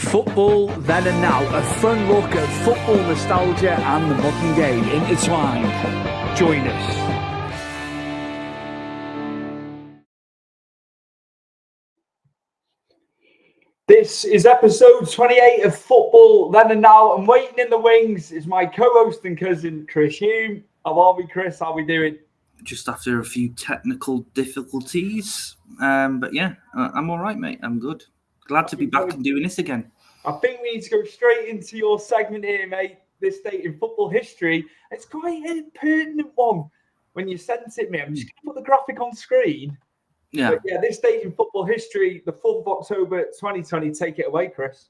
Football then and now, a fun look at football nostalgia and the modern game intertwined. Join us. This is episode 28 of Football Then and Now, and waiting in the wings is my co-host and cousin Chris Hume. How are we, Chris? How are we doing? Just after a few technical difficulties, but yeah, I'm all right, mate. I'm good. Glad to be back and doing this again. I think we need to go straight into your segment here, mate. This date in football history. It's quite a pertinent one when you sent it me. I'm just going to put the graphic on screen. Yeah. But yeah, this date in football history, the 4th of October 2020. Take it away, Chris.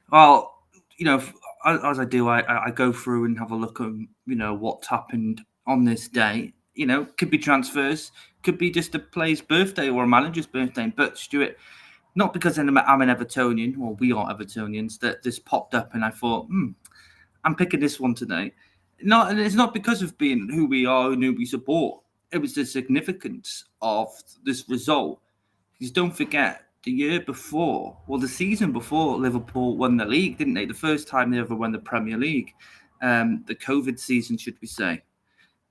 Well, you know, as I do, I go through and have a look at, you know, what's happened on this day. You know, could be transfers, could be just a player's birthday or a manager's birthday. But Stuart, not because I'm an Evertonian, or we are Evertonians, that this popped up and I thought, I'm picking this one today. And it's not because of being who we are and who we support. It was the significance of this result. Because don't forget, the year before, well, the season before, Liverpool won the league, didn't they? The first time they ever won the Premier League. The COVID season, should we say.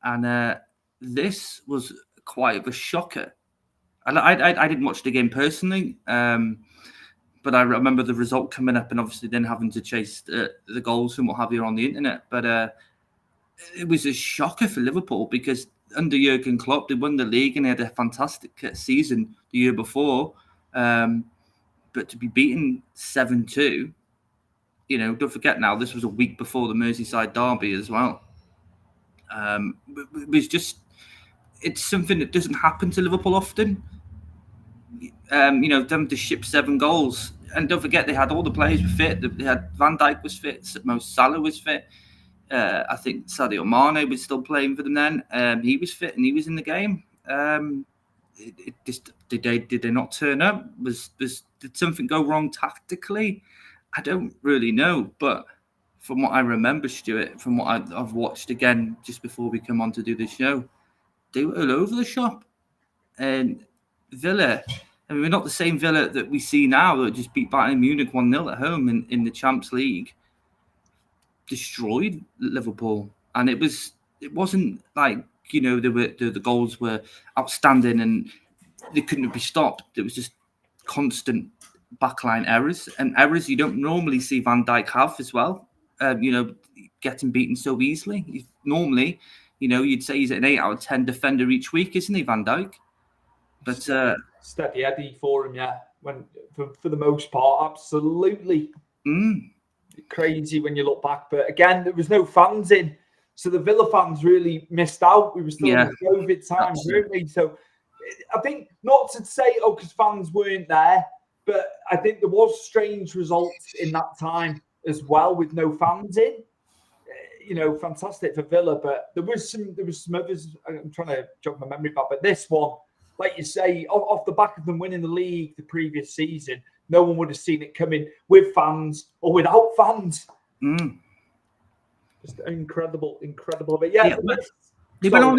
And this was quite of a shocker. I didn't watch the game personally, but I remember the result coming up and obviously then having to chase the goals and what have you on the internet. But it was a shocker for Liverpool because under Jurgen Klopp, they won the league and they had a fantastic season the year before. But to be beaten 7-2, you know, don't forget now, this was a week before the Merseyside derby as well. It was just, it's something that doesn't happen to Liverpool often. You know, them to ship 7 goals. And don't forget, they had all the players were fit. They had Van Dijk was fit. Mo Salah was fit. I think Sadio Mane was still playing for them then. He was fit and he was in the game. Did they not turn up? Did something go wrong tactically? I don't really know. But from what I remember, Stuart, from what I've watched again just before we come on to do the show, they were all over the shop. And Villa, I mean, we're not the same Villa that we see now that just beat Bayern Munich 1-0 at home in the Champions League. Destroyed Liverpool. And it wasn't like, you know, the goals were outstanding and they couldn't be stopped. It was just constant backline errors and errors you don't normally see Van Dijk have as well. You know, getting beaten so easily. Normally, you know, you'd say he's an 8 out of 10 defender each week, isn't he, Van Dijk? But steady Eddie for him, yeah. When for the most part, absolutely. Crazy when you look back. But again, there was no fans in, so the Villa fans really missed out. We were still in the COVID times, weren't we? So I think not to say because fans weren't there, but I think there was strange results in that time as well with no fans in. You know, fantastic for Villa, but there was some others. I'm trying to jog my memory back, but this one, like you say, off the back of them winning the league the previous season, no one would have seen it coming with fans or without fans. Just incredible. But yeah, they went on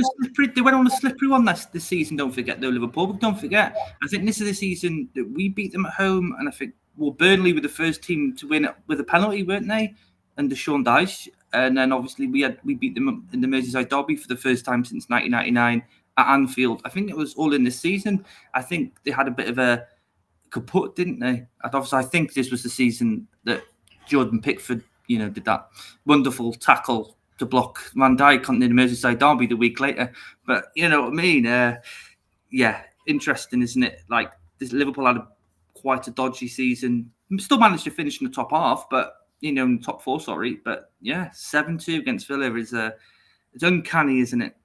a slippery one this season. Don't forget though, Liverpool. But don't forget, I think this is the season that we beat them at home, and I think Burnley were the first team to win it with a penalty, weren't they? Under Sean Dyche. And then obviously we beat them in the Merseyside derby for the first time since 1999 at Anfield. I think it was all in this season. I think they had a bit of a kaput, didn't they? And obviously, I think this was the season that Jordan Pickford, you know, did that wonderful tackle to block Van Dijk on the Merseyside derby the week later. But you know what I mean? Yeah, interesting, isn't it? Like this Liverpool had quite a dodgy season. Still managed to finish in the top half, but you know, in the top 4, sorry. But yeah, 7-2 against Villa is it's uncanny, isn't it?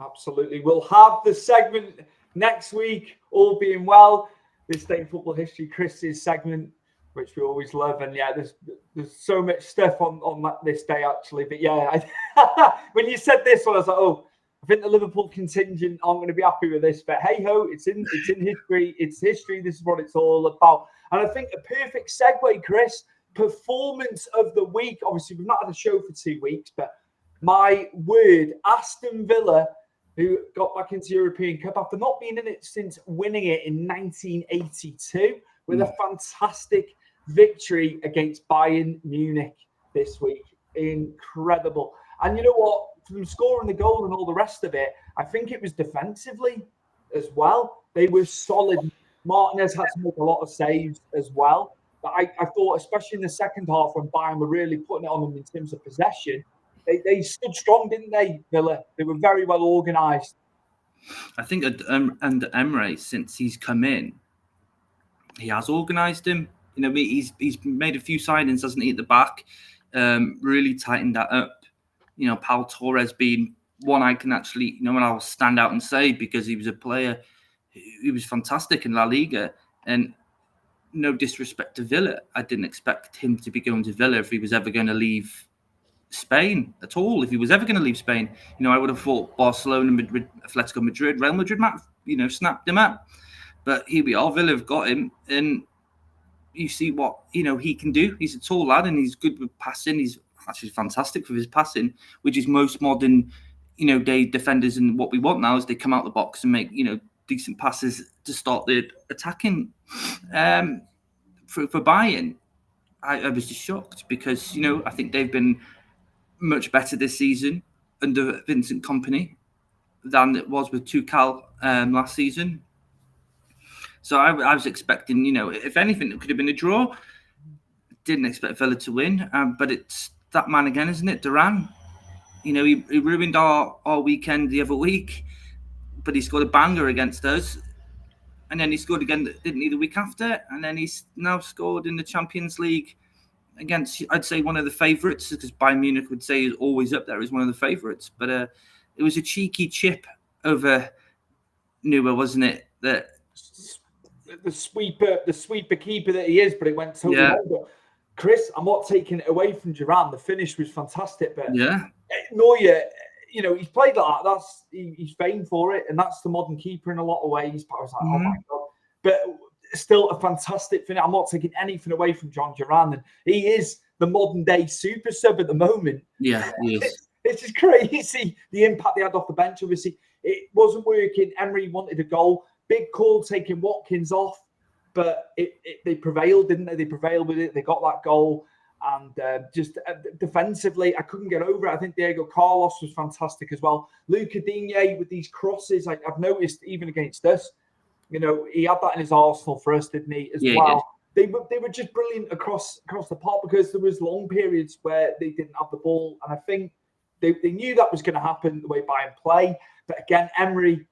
Absolutely. We'll have the segment next week, all being well. This day in football history, Chris's segment, which we always love. And yeah, there's so much stuff on this day actually. But yeah, when you said this one, I was like, oh, I think the Liverpool contingent aren't going to be happy with this. But hey ho, it's in history. It's history. This is what it's all about. And I think a perfect segue, Chris. Performance of the week. Obviously, we've not had a show for 2 weeks, but my word, Aston Villa, who got back into European Cup after not being in it since winning it in 1982 with a fantastic victory against Bayern Munich this week. Incredible. And you know what? From scoring the goal and all the rest of it, I think it was defensively as well. They were solid. Martinez had to make a lot of saves as well. But I thought, especially in the second half, when Bayern were really putting it on them in terms of possession, they stood strong, didn't they, Villa? They were very well organised. I think under Emre, since he's come in, he has organised him. You know, he's made a few signings, hasn't he, at the back? Really tightened that up. You know, Pau Torres being one I can actually, you know, and I'll stand out and say, because he was a player, he was fantastic in La Liga. And no disrespect to Villa, I didn't expect him to be going to Villa if he was ever going to leave Spain at all. If he was ever going to leave Spain, you know, I would have thought Barcelona, Madrid, Atletico Madrid, Real Madrid might have, you know, snapped him up. But here we are, Villa have got him, and you see what, you know, he can do. He's a tall lad and he's good with passing. He's actually fantastic with his passing, which is most modern, you know, day defenders. And what we want now is they come out the box and make, you know, decent passes to start the attacking. For Bayern, I was just shocked because, you know, I think they've been much better this season under Vincent Kompany than it was with Tuchel last season. So I was expecting, you know, if anything, it could have been a draw. Didn't expect Villa to win, but it's that man again, isn't it, Duran? You know, he ruined our weekend the other week, but he scored a banger against us. And then he scored again, didn't he, the week after? And then he's now scored in the Champions League against, I'd say, one of the favourites, because Bayern Munich would say is always up there as one of the favourites. But it was a cheeky chip over Neuer, wasn't it? That the sweeper keeper that he is, but it went totally over. Chris, I'm not taking it away from Duran. The finish was fantastic, but Neuer, you know, he's played like that. He's famed for it, and that's the modern keeper in a lot of ways. But I was like, oh my god! But still, a fantastic finish. I'm not taking anything away from John Duran, and he is the modern day super sub at the moment. Yeah, he is. It's just crazy the impact they had off the bench. Obviously, it wasn't working. Emery wanted a goal. Big call taking Watkins off, but they prevailed, didn't they? They prevailed with it. They got that goal. And just defensively, I couldn't get over it. I think Diego Carlos was fantastic as well. Luca Digne with these crosses, I've noticed even against us, you know, he had that in his arsenal for us, didn't he, as well? They were just brilliant across the park, because there was long periods where they didn't have the ball. And I think they knew that was going to happen the way Bayern play. But again, Emery,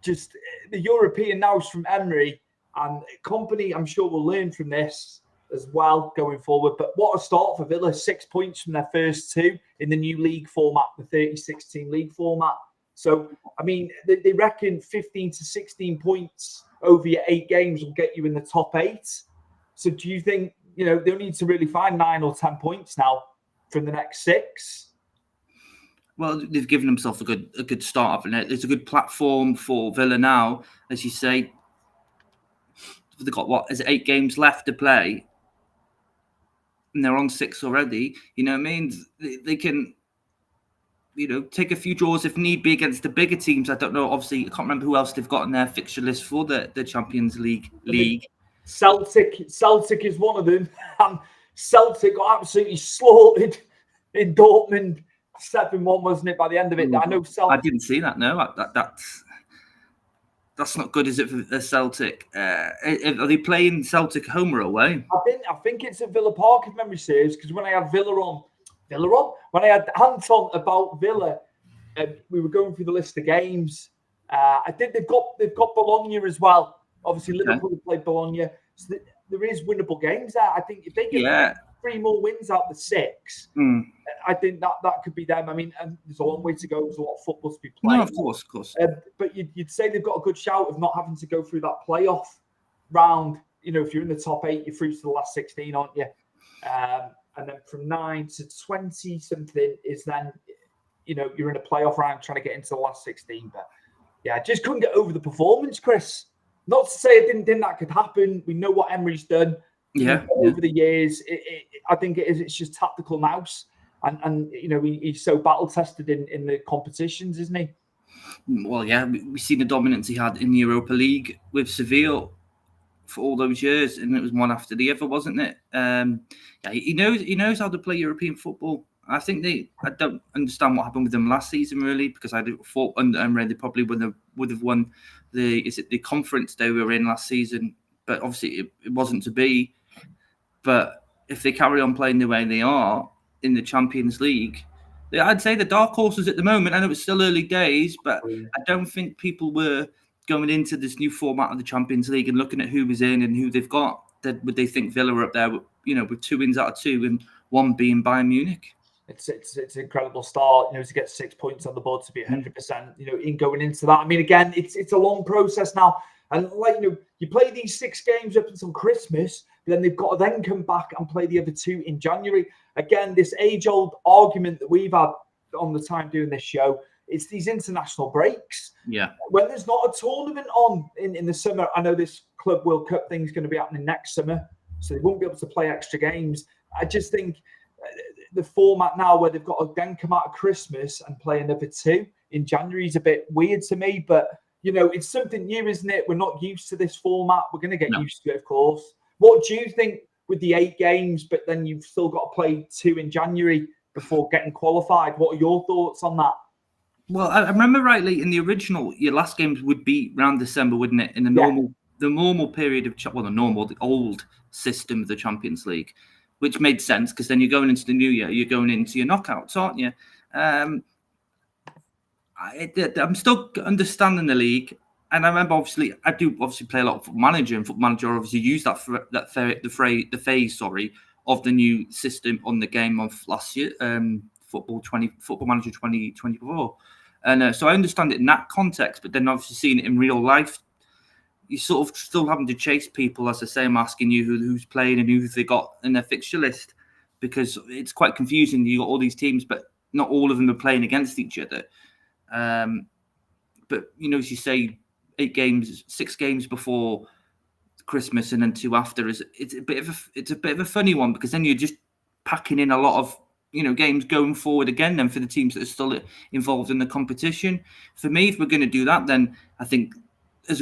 just the European nous from Emery and Kompany, I'm sure will learn from this as well going forward. But what a start for Villa, 6 points from their first two in the new league format, the 36-team league format. So, I mean, they reckon 15 to 16 points over your 8 games will get you in the top 8. So do you think, you know, they'll need to really find 9 or 10 points now from the next 6? Well, they've given themselves a good start, haven't they? It's a good platform for Villa now, as you say. They've got, 8 games left to play? And they're on 6 already. You know what I mean? They can, you know, take a few draws if need be against the bigger teams. I don't know. Obviously, I can't remember who else they've got in their fixture list for the Champions League. Celtic is one of them. Celtic got absolutely slaughtered in Dortmund. 7-1, wasn't it, by the end of it? I know Celtic. I didn't see that, no. That's not good, is it, for Celtic? Are they playing Celtic home or away? I think it's at Villa Park, if memory serves, because when I had when I had Anton about Villa, we were going through the list of games. I think they've got Bologna as well. Obviously, Liverpool have played Bologna, so there is winnable games there. I think if they get 3 more wins out of the 6, I think that could be them. I mean, and there's a long way to go. There's a lot of football to be played. No, of course. But you'd say they've got a good shout of not having to go through that playoff round. You know, if you're in the top 8, you're through to the last 16, aren't you? And then from 9 to 20 something is then, you know, you're in a playoff round trying to get into the last 16. But yeah, I just couldn't get over the performance, Chris. Not to say I didn't think that could happen. We know what Emery's done. Over the years, I think it's just tactical nous, and you know, he's so battle tested in the competitions, isn't he? Well, yeah, we've seen the dominance he had in the Europa League with Seville for all those years, and it was one after the other, wasn't it? He knows how to play European football. I think I don't understand what happened with them last season, really, because I thought under Emre they probably would have won the conference they were in last season, but obviously it wasn't to be. But if they carry on playing the way they are in the Champions League, I'd say the dark horses at the moment. I know it's still early days, but I don't think people were going into this new format of the Champions League and looking at who was in and who they've got. Would they think Villa are up there, with 2 wins out of 2 and one being Bayern Munich? It's an incredible start, to get 6 points on the board, to be 100%, in going into that. I mean, again, it's a long process now. And you play these 6 games up until Christmas, but then they've got to then come back and play the other 2 in January. Again, this age-old argument that we've had on the time doing this show, it's these international breaks. Yeah. When there's not a tournament on in the summer, I know this Club World Cup thing is going to be happening next summer, so they won't be able to play extra games. I just think the format now where they've got to then come out of Christmas and play another 2 in January is a bit weird to me, but it's something new, isn't it? We're not used to this format. We're going to get used to it, of course. What do you think with the 8 games, but then you've still got to play 2 in January before getting qualified? What are your thoughts on that? Well, I remember rightly in the original, your last games would be around December, wouldn't it? In the normal period of the old system of the Champions League, which made sense because then you're going into the new year, you're going into your knockouts, aren't you? I'm still understanding the league, and I remember I do play a lot of Football Manager, and Football Manager obviously used the phase of the new system on the game of last year, Football Manager 2024, and so I understand it in that context. But then obviously seeing it in real life, you're sort of still having to chase people, as I say. I'm asking you who's playing and who they got in their fixture list, because it's quite confusing. You got all these teams, but not all of them are playing against each other. But as you say, 6 games before Christmas and then 2 after it's a bit of a funny one, because then you're just packing in a lot of games going forward again. Then for the teams that are still involved in the competition, for me, if we're going to do that, then I think as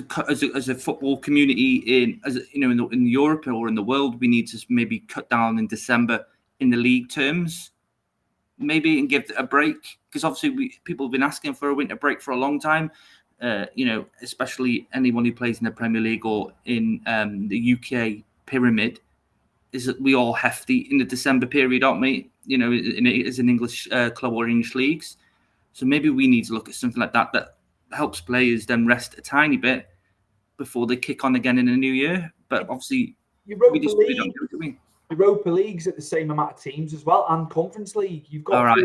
a football community in Europe or in the world, we need to maybe cut down in December in the league terms, maybe, and give it a break, because obviously people have been asking for a winter break for a long time. Especially anyone who plays in the Premier League or in the UK pyramid, is that we all hefty in the December period, aren't we? As an English club or English leagues. So maybe we need to look at something like that helps players then rest a tiny bit before they kick on again in the new year. But obviously, Europa League's at the same amount of teams as well, and Conference League. You've got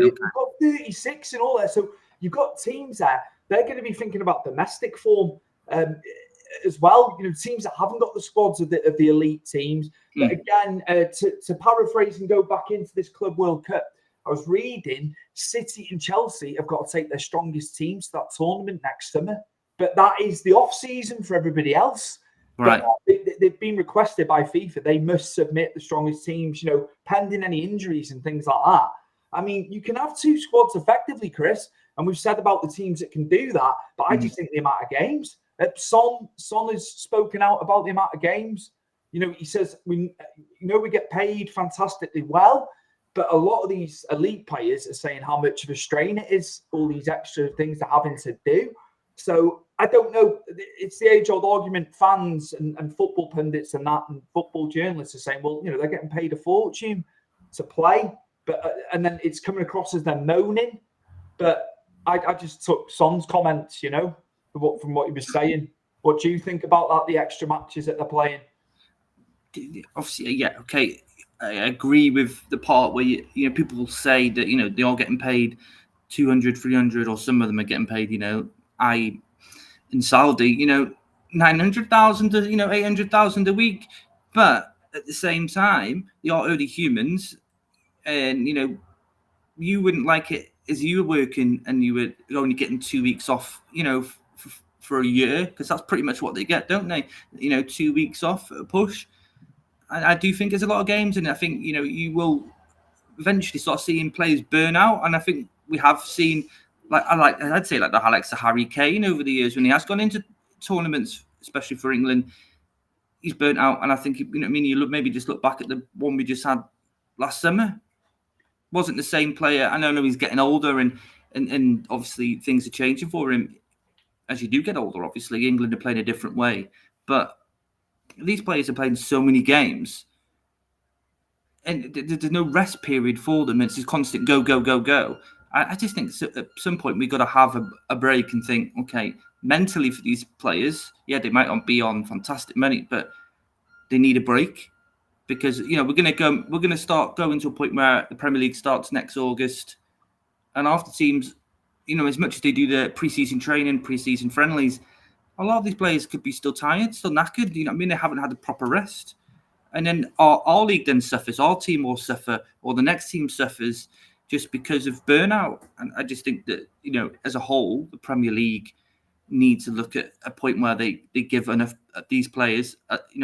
36 in all there, so you've got teams there. They're going to be thinking about domestic form as well. Teams that haven't got the squads of the elite teams. But again, to paraphrase and go back into this Club World Cup, I was reading City and Chelsea have got to take their strongest teams to that tournament next summer. But that is the off-season for everybody else. Right. They've been requested by FIFA. They must submit the strongest teams, pending any injuries and things like that. I mean, you can have 2 squads effectively, Chris, and we've said about the teams that can do that, but I just think the amount of games. Son has spoken out about the amount of games. He says, we get paid fantastically well, but a lot of these elite players are saying how much of a strain it is, all these extra things they're having to do. So I don't know. It's the age-old argument. Fans and football pundits and football journalists are saying, well, they're getting paid a fortune to play, but and then it's coming across as they're moaning. But I just took Son's comments, from what he was saying. What do you think about that? The extra matches that they're playing? Obviously, yeah, okay. I agree with the part where people will say that they are getting paid 200, 300, or some of them are getting paid in Saudi 900,000 to 800,000 a week, but at the same time they are only humans, and you wouldn't like it as you were working and you were only getting 2 weeks off for a year, because that's pretty much what they get, don't they? 2 weeks off at a push. I do think there's a lot of games, and I think you will eventually start seeing players burn out. And I think we have seen, I'd say the Alex Harry Kane over the years when he has gone into tournaments, especially for England. he's burnt out, and I think you look, maybe just look back at the one we just had last summer. Wasn't the same player. I know he's getting older, and obviously things are changing for him as you do get older. Obviously, England are playing a different way, but these players are playing so many games, and there's no rest period for them. It's just constant go, go, go, go. I just think at some point we've got to have a break and think, okay, mentally for these players, yeah, they might not be on fantastic money, but they need a break, because we're going to start going to a point where the Premier League starts next August, and after teams, as much as they do the pre-season training, pre-season friendlies, a lot of these players could be still tired, still knackered. They haven't had a proper rest. And then our league then suffers, our team will suffer, or the next team suffers just because of burnout. And I just think that, as a whole, the Premier League needs to look at a point where they give enough these players,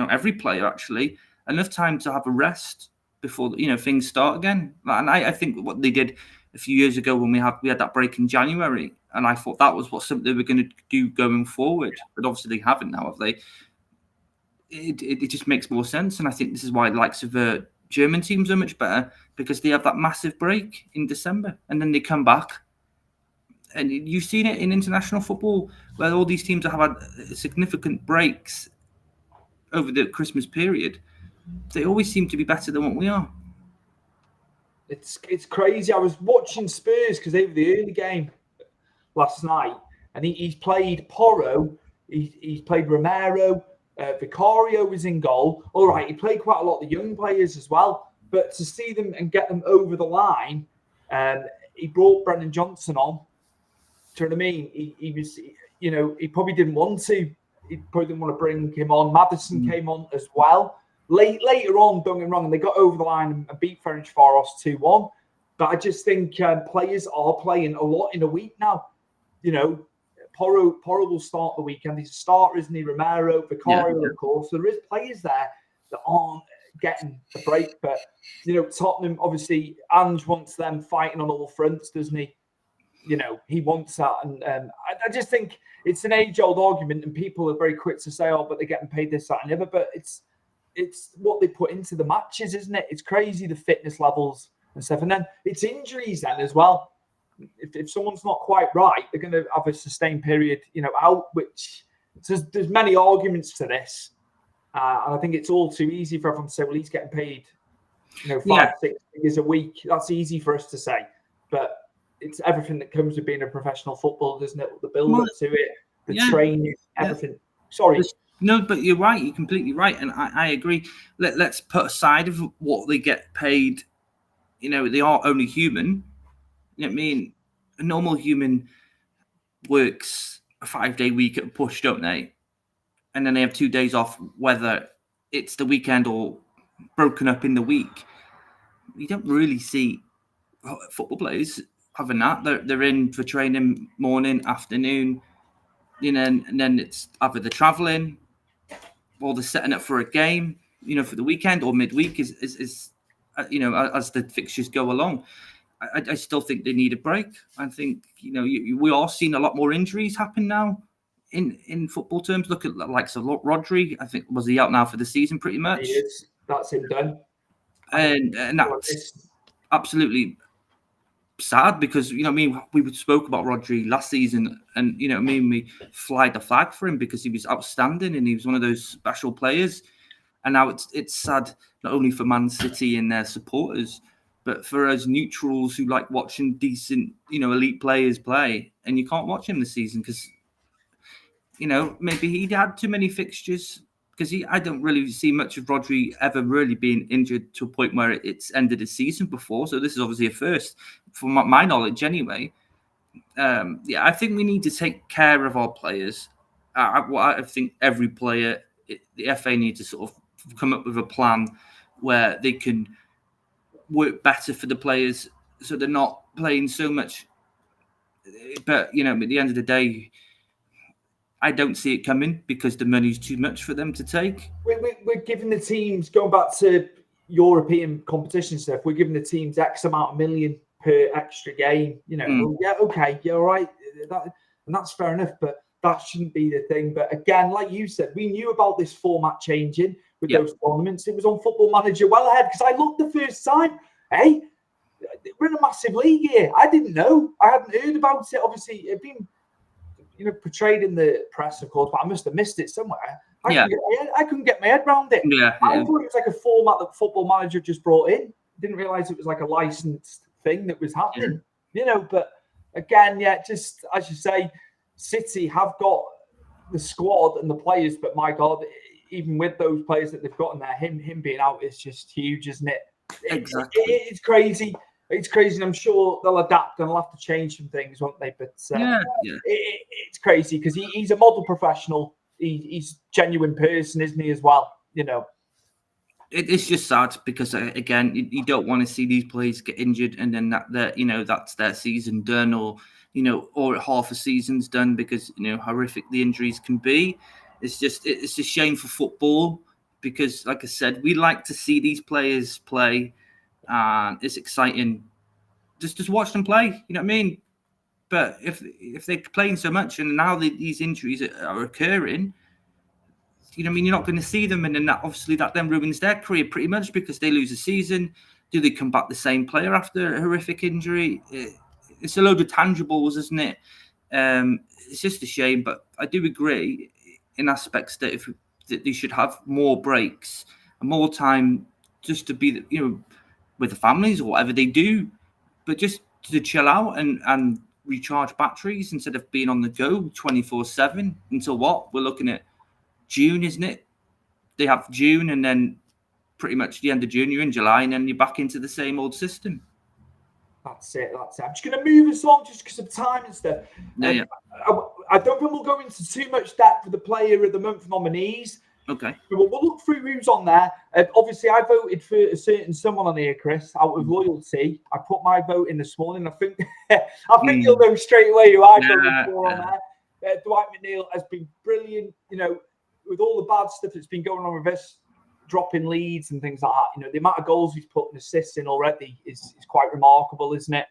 every player actually, enough time to have a rest before, things start again. And I think what they did a few years ago when we had that break in January, and I thought that was something they were going to do going forward. But obviously they haven't now, have they? It just makes more sense, and I think this is why the likes of German teams are much better, because they have that massive break in December, and then they come back. And you've seen it in international football, where all these teams have had significant breaks over the Christmas period. They always seem to be better than what we are. It's crazy. I was watching Spurs because they were the early game last night, and he's played Porro, he's played Romero. Vicario was in goal. All right, he played quite a lot of the young players as well. But to see them and get them over the line, he brought Brennan Johnson on. Do you know what I mean? He was, he probably didn't want to. He probably didn't want to bring him on. Maddison came on as well. Later on, don't get me wrong, and they got over the line and beat Ferencvaros 2-1. But I just think players are playing a lot in a week now. Porro will start the weekend. He's a starter, isn't he? Romero, Vicario, of course. So there is players there that aren't getting a break. But, Tottenham, obviously, Ange wants them fighting on all fronts, doesn't he? He wants that. And I just think it's an age-old argument, and people are very quick to say, but they're getting paid this, that, and the other. But it's what they put into the matches, isn't it? It's crazy, the fitness levels and stuff. And then it's injuries then as well. If someone's not quite right, they're going to have a sustained period, out, which there's many arguments to this. And I think it's all too easy for everyone to say, well, he's getting paid, 5-6 figures a week. That's easy for us to say. But it's everything that comes with being a professional footballer, isn't it? The build-up to it, the training, everything. Sorry. No, but you're right. You're completely right. And I agree. Let's put aside of what they get paid. They are only human. I mean, a normal human works a 5-day week at a push, don't they? And then they have 2 days off, whether it's the weekend or broken up in the week. You don't really see football players having that. They're in for training morning, afternoon, and then it's either they're travelling or they're setting up for a game, for the weekend or midweek is as the fixtures go along. I still think they need a break. I think, we are seeing a lot more injuries happen now in football terms. Look at the likes of Rodri. I think, was he out now for the season pretty much? He is. That's him done. And that's absolutely sad because, we spoke about Rodri last season and, we fly the flag for him because he was outstanding and he was one of those special players. And now it's sad, not only for Man City and their supporters, but for us neutrals who like watching decent, elite players play, and you can't watch him this season because, maybe he had too many fixtures. Because I don't really see much of Rodri ever really being injured to a point where it's ended his season before. So this is obviously a first, from my knowledge anyway. I think we need to take care of our players. I think every player, the FA need to sort of come up with a plan where they can work better for the players so they're not playing so much. But, at the end of the day, I don't see it coming because the money's too much for them to take. We're giving the teams, going back to European competition stuff, we're giving the teams X amount of million per extra game. Well, yeah, okay, yeah, all right. And that's fair enough. But that shouldn't be the thing. But again, like you said, we knew about this format changing with those tournaments. It was on Football Manager well ahead, because I looked the first time. Hey, we're in a massive league here. I didn't know. I hadn't heard about it. Obviously, it'd been portrayed in the press, of course, but I must have missed it somewhere. I couldn't get my head around it. I thought it was like a format that Football Manager just brought in. Didn't realise it was like a licensed thing that was happening. But again, just as you say, City have got the squad and the players, but my God, even with those players that they've got in there, him being out is just huge, isn't it? Exactly. It's crazy. It's crazy, and I'm sure they'll adapt and they'll have to change some things, won't they? But it's crazy, because he's a model professional. He's a genuine person, isn't he, as well? It's just sad, because again, you don't want to see these players get injured and then that's their season done, or half a season's done, because horrific the injuries can be. It's a shame for football, because like I said, we like to see these players play, and it's exciting. Just watch them play. You know what I mean? But if they're playing so much and now these injuries are occurring, you're not going to see them, and then that then ruins their career pretty much, because they lose a season. Do they come back the same player after a horrific injury? It's a load of tangibles, isn't it? It's just a shame, but I do agree in aspects that that they should have more breaks and more time just to be, with the families or whatever they do, but just to chill out and recharge batteries instead of being on the go 24/7 until what? We're looking at June, isn't it? They have June, and then pretty much the end of June, you're in July, and then you're back into the same old system. That's it. I'm just going to move us on just because of time and stuff. I don't think we'll go into too much depth for the Player of the Month nominees. Okay. We'll look through who's on there. Obviously, I voted for a certain someone on here, Chris, out of loyalty. I put my vote in this morning. I think you'll know straight away who I voted for on there. Dwight McNeil has been brilliant. With all the bad stuff that's been going on with us, dropping leads and things like that. The amount of goals he's put and assists in already is quite remarkable, isn't it?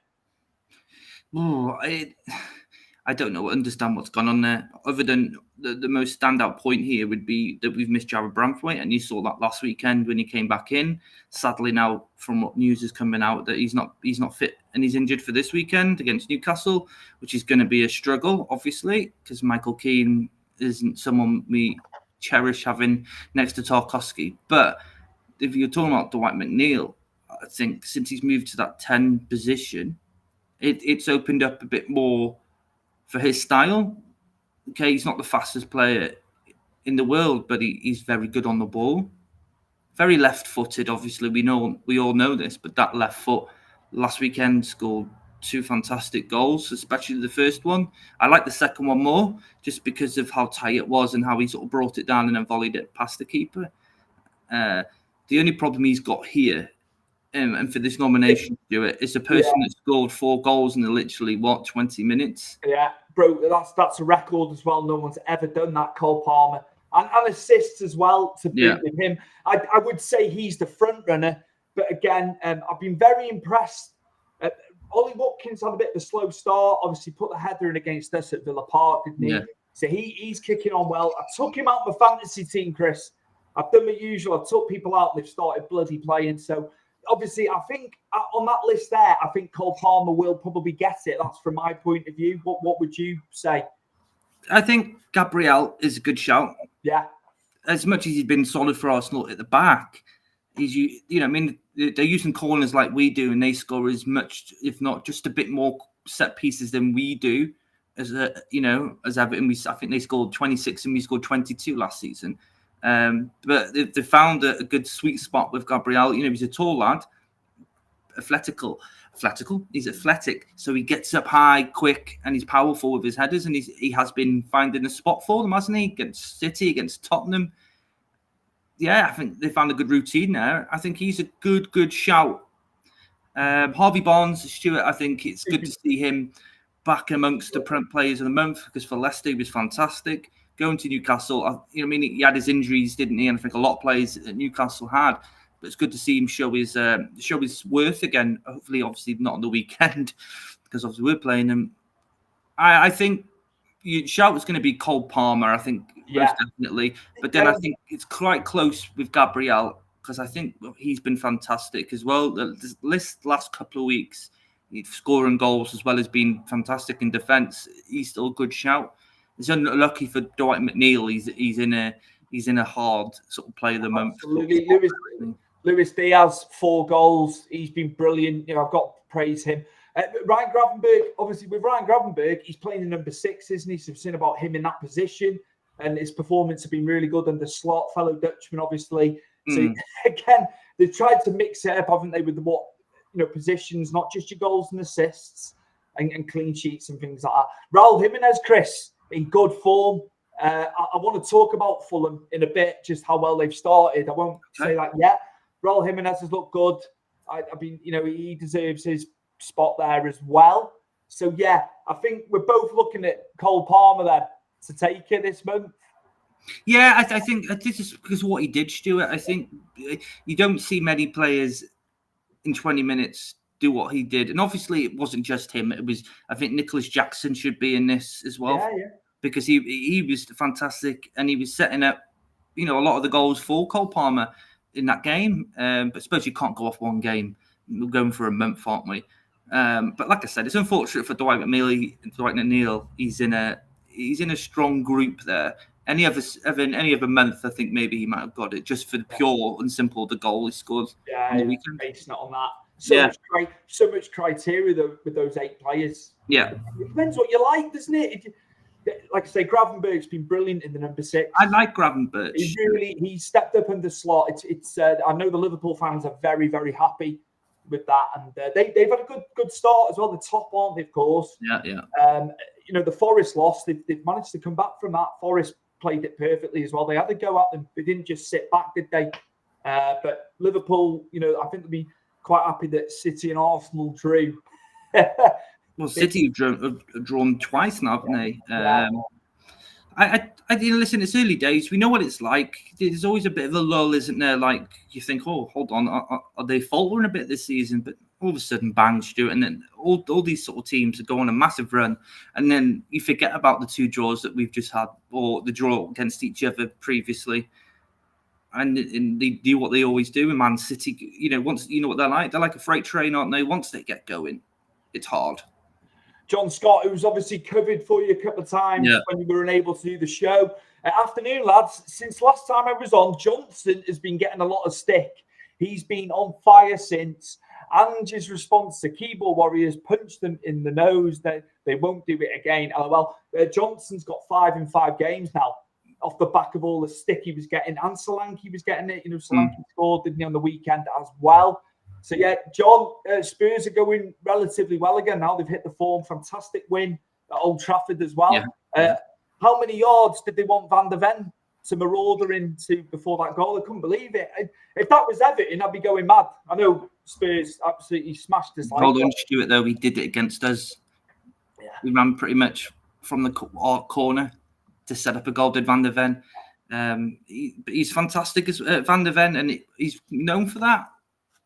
I don't understand what's gone on there, other than the most standout point here would be that we've missed Jared Branthwaite, and you saw that last weekend when he came back in. Sadly, now from what news is coming out, that he's not fit and he's injured for this weekend against Newcastle, which is going to be a struggle, obviously, because Michael Keane isn't someone we cherish having next to Tarkowski. But if you're talking about Dwight McNeil, I think since he's moved to that 10 position, it's opened up a bit more for his style. Okay, he's not the fastest player in the world, but he's very good on the ball. Very left-footed, obviously. We all know this, but that left foot last weekend scored 2 fantastic goals, especially the first one. I like the second one more, just because of how tight it was and how he sort of brought it down and then volleyed it past the keeper. The only problem he's got here, and for this nomination to do it, is a person that scored 4 goals in literally 20 minutes. Yeah, bro, that's a record as well. No one's ever done that. Cole Palmer and assists as well to beat with him. I would say he's the front runner, but again, I've been very impressed. Ollie Watkins had a bit of a slow start. Obviously, put the header in against us at Villa Park, didn't he? Yeah. So he's kicking on well. I took him out of my fantasy team, Chris. I've done the usual. I took people out and they've started bloody playing. So obviously, I think on that list there, I think Cole Palmer will probably get it. That's from my point of view. What would you say? I think Gabriel is a good shout. Yeah. As much as he's been solid for Arsenal at the back, they're using corners like we do, and they score as much, if not just a bit more set pieces than we do. As Everton, I think they scored 26 and we scored 22 last season. But they found a good sweet spot with Gabriel. He's a tall lad, athletic. He's athletic, so he gets up high, quick, and he's powerful with his headers. And he has been finding a spot for them, hasn't he? Against City, against Tottenham. Yeah, I think they found a good routine there. I think he's a good shout. Harvey Barnes, Stuart, I think it's good to see him back amongst the players of the month, because for Leicester he was fantastic. Going to Newcastle, he had his injuries, didn't he? And I think a lot of players at Newcastle had. But it's good to see him show his worth again. Hopefully, obviously not on the weekend, because obviously we're playing him. I think, shout it's going to be Cole Palmer, I think, most definitely. But then I think it's quite close with Gabriel, because I think he's been fantastic as well. This last couple of weeks, he's scoring goals as well as being fantastic in defence. He's still a good shout. It's unlucky for Dwight McNeil. He's in a hard sort of play at the moment. Absolutely. Luis Diaz, 4 goals. He's been brilliant. I've got to praise him. Ryan Gravenberg, obviously, with Ryan Gravenberg, he's playing in number 6, isn't he? So we've seen about him in that position, and his performance has been really good under Slot, fellow Dutchman, obviously. So again, they've tried to mix it up, haven't they, with positions, not just your goals and assists and clean sheets and things like that. Raul Jimenez, Chris, in good form. I want to talk about Fulham in a bit, just how well they've started. I won't say that yet. Raul Jimenez has looked good. I mean, he deserves his spot there as well. So, yeah, I think we're both looking at Cole Palmer then to take it this month. Yeah, I think this is because of what he did, Stuart. I think you don't see many players in 20 minutes do what he did. And obviously, it wasn't just him. It was, I think Nicholas Jackson should be in this as well. Yeah. Because he was fantastic, and he was setting up, a lot of the goals for Cole Palmer in that game. But I suppose you can't go off one game. We're going for a month, aren't we? But like I said, it's unfortunate for Dwight McNeil. He's in a strong group there. Any other month, I think maybe he might have got it, just for the pure and simple the goal he scored. Based not on that. So much criteria though with those 8 players. Yeah, it depends what you like, doesn't it? Like I say, Gravenberg's been brilliant in the number 6. I like Gravenberg. He stepped up under Slot. It's I know the Liverpool fans are very, very happy with that, and they've had a good start as well. The top, aren't they, of course? Yeah. The Forest loss. They've managed to come back from that. Forest played it perfectly as well. They had to go at them. They didn't just sit back, did they? But Liverpool, I think they'll be quite happy that City and Arsenal drew. Well, City have drawn twice now, haven't they? Listen, it's early days. We know what it's like. There's always a bit of a lull, isn't there? Like, you think, oh, hold on, are they faltering a bit this season? But all of a sudden, bang, Stuart, and then all these sort of teams go on a massive run, and then you forget about the 2 draws that we've just had, or the draw against each other previously. And they do what they always do. And Man City, once what they're like a freight train, aren't they? Once they get going, it's hard. John Scott, who's obviously covered for you a couple of times when you were unable to do the show. Afternoon, lads. Since last time I was on, Johnson has been getting a lot of stick. He's been on fire since. And his response to Keyboard Warriors punched them in the nose. They won't do it again. Johnson's got 5 in 5 games now off the back of all the stick he was getting. And Solanke was getting it. Solanke scored, didn't he, on the weekend as well. So, yeah, John, Spurs are going relatively well again now. They've hit the form. Fantastic win at Old Trafford as well. Yeah. How many yards did they want Van der Ven to marauder into before that goal? I couldn't believe it. If that was Everton, I'd be going mad. I know Spurs absolutely smashed us. Hold on, Stuart, though. He did it against us. Yeah. We ran pretty much from the corner to set up a goal, did Van der Ven. He's fantastic as Van der Ven, and he's known for that.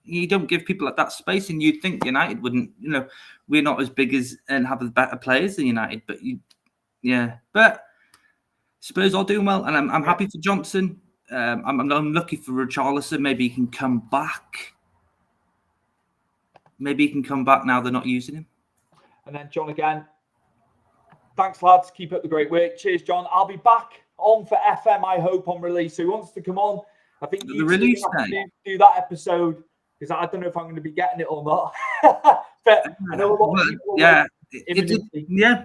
You don't give people like that space, and you'd think United wouldn't. We're not as big as and have better players than United, but But Spurs are doing well, and I'm happy for Johnson. I'm lucky for Richarlison. Maybe he can come back. Maybe he can come back now they're not using him. And then John again. Thanks, lads. Keep up the great work. Cheers, John. I'll be back on for FM, I hope, on release. So he wants to come on. I think the release do that episode. Because I don't know if I'm going to be getting it or not. But I know a lot of people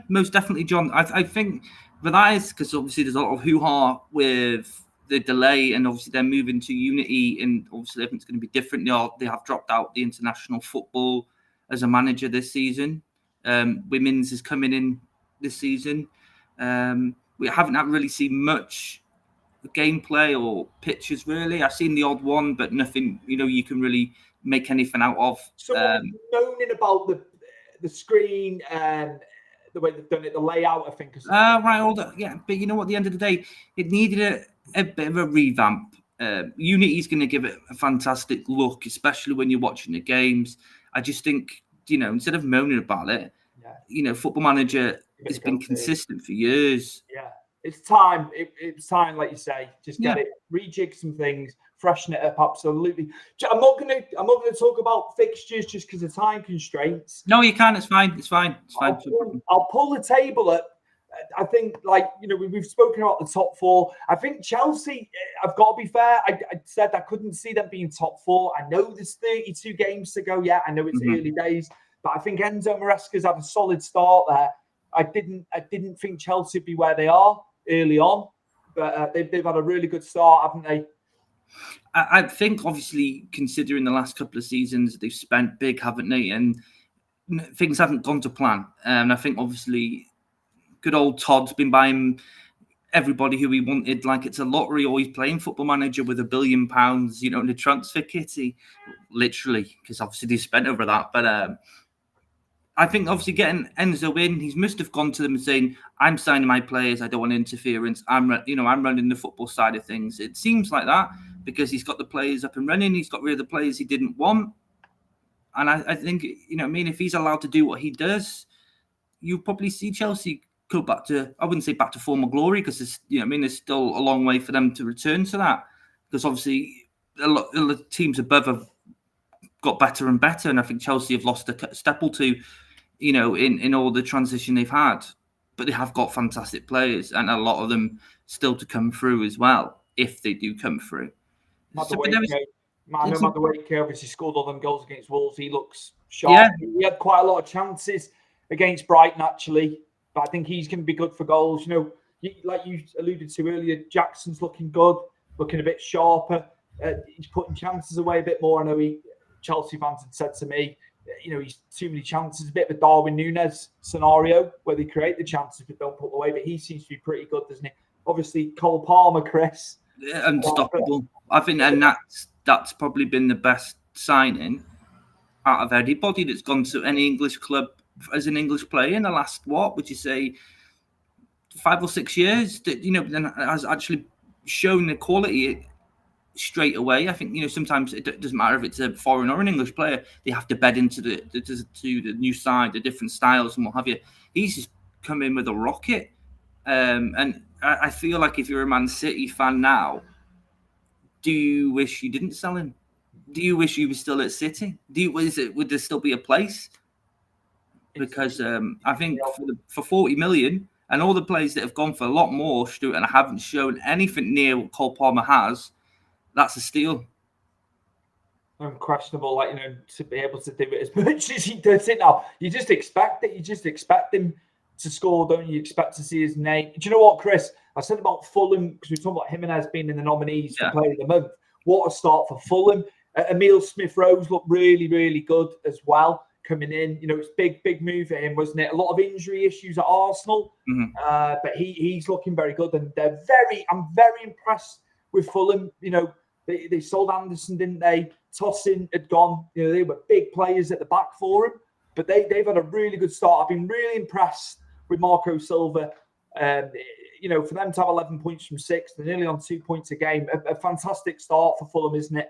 most definitely, John. I think but that is because obviously there's a lot of hoo-ha with the delay, and obviously they're moving to Unity, and obviously everything's going to be different. They have dropped out the international football as a manager this season. Women's is coming in this season. We haven't really seen much gameplay or pictures really. I've seen the odd one, but nothing you can really make anything out of. Someone moaning about the screen and the way they've done it, the layout, I think. Right, all that, yeah. But you know what? At the end of the day, it needed a bit of a revamp. Unity's going to give it a fantastic look, especially when you're watching the games. I just think, instead of moaning about it, Football Manager it's been consistent for years. Yeah, it's time. It's time, like you say, just get it, rejig some things, freshen it up. Absolutely. I'm not gonna talk about fixtures just because of time constraints. No, you can. It's fine. It's fine. It's fine. I'll pull the table up. I think, we've spoken about the top four. I think Chelsea, I've got to be fair. I said I couldn't see them being top four. I know there's 32 games to go. Yeah, I know it's early days, but I think Enzo Maresca's had a solid start there. I didn't think Chelsea would be where they are early on, but they've had a really good start, haven't they? I think, obviously, considering the last couple of seasons, they've spent big, haven't they? And things haven't gone to plan. And I think, obviously, good old Todd's been buying everybody who he wanted like it's a lottery, or he's playing Football Manager with £1 billion, in the transfer kitty, literally, because obviously they spent over that. But I think obviously getting Enzo in, he must have gone to them and saying, "I'm signing my players. I don't want interference. I'm running the football side of things." It seems like that because he's got the players up and running. He's got rid of the players he didn't want, and I think if he's allowed to do what he does, you'll probably see Chelsea go back to, I wouldn't say back to former glory, because there's still a long way for them to return to that, because obviously a lot of the teams above have got better and better, and I think Chelsea have lost a step or two, in all the transition they've had, but they have got fantastic players, and a lot of them still to come through as well, if they do come through. Madueke obviously scored all them goals against Wolves. He looks sharp. Yeah. He had quite a lot of chances against Brighton, actually. But I think he's going to be good for goals. Like you alluded to earlier, Jackson's looking good, looking a bit sharper. He's putting chances away a bit more. I know Chelsea fans had said to me, he's too many chances. A bit of a Darwin Núñez scenario where they create the chances but don't put them away. But he seems to be pretty good, doesn't he? Obviously, Cole Palmer, Chris. Yeah, unstoppable. I think, and that's probably been the best signing out of anybody that's gone to any English club as an English player in the last, what would you say, 5 or 6 years, that has actually shown the quality straight away. I think sometimes it doesn't matter if it's a foreign or an English player; they have to bed into the new side, the different styles and what have you. He's just come in with a rocket, and I feel like if you're a Man City fan now, do you wish you didn't sell him? Do you wish you were still at City? Would there still be a place? Because I think for 40 million and all the players that have gone for a lot more, Stuart, and haven't shown anything near what Cole Palmer has, that's a steal. Unquestionable, to be able to do it as much as he does it now. You just expect it. You just expect him to score, don't you? You expect to see his name. Do you know what, Chris? I said about Fulham, because we were talking about Jimenez being in the nominees for Player of the Month. What a start for Fulham. Emile Smith-Rowe looked really, really good as well. Coming in, it's big move for him, wasn't it? A lot of injury issues at Arsenal, but he's looking very good, and I'm very impressed with Fulham. They sold Anderson, didn't they? Tosin had gone. They were big players at the back for him, but they've had a really good start. I've been really impressed with Marco Silva. For them to have 11 points from 6, they're nearly on 2 points a game. A fantastic start for Fulham, isn't it?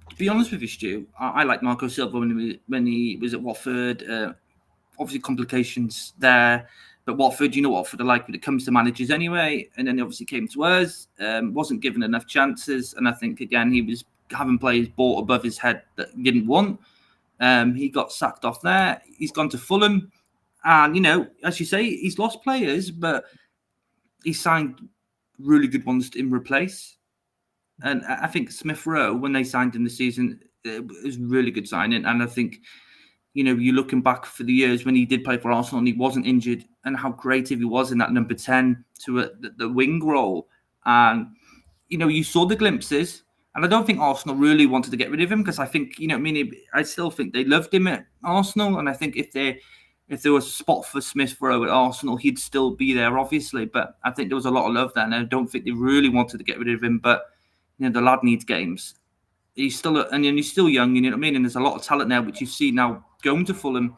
To be honest with you, Stu, I like Marco Silva when he was at Watford. Obviously, complications there, but Watford, Watford are like when it comes to managers anyway. And then he obviously came to us, wasn't given enough chances, and I think again he was having players bought above his head that he didn't want. He got sacked off there. He's gone to Fulham, and as you say, he's lost players, but he signed really good ones in replace. And I think Smith-Rowe, when they signed him this season, it was a really good signing. And I think, you're looking back for the years when he did play for Arsenal and he wasn't injured, and how creative he was in that number 10 to the wing role. And, you saw the glimpses. And I don't think Arsenal really wanted to get rid of him, because I think, I still think they loved him at Arsenal. And I think if there was a spot for Smith-Rowe at Arsenal, he'd still be there, obviously. But I think there was a lot of love there, and I don't think they really wanted to get rid of him. But the lad needs games. He's still young, And there's a lot of talent there, which you see now going to Fulham.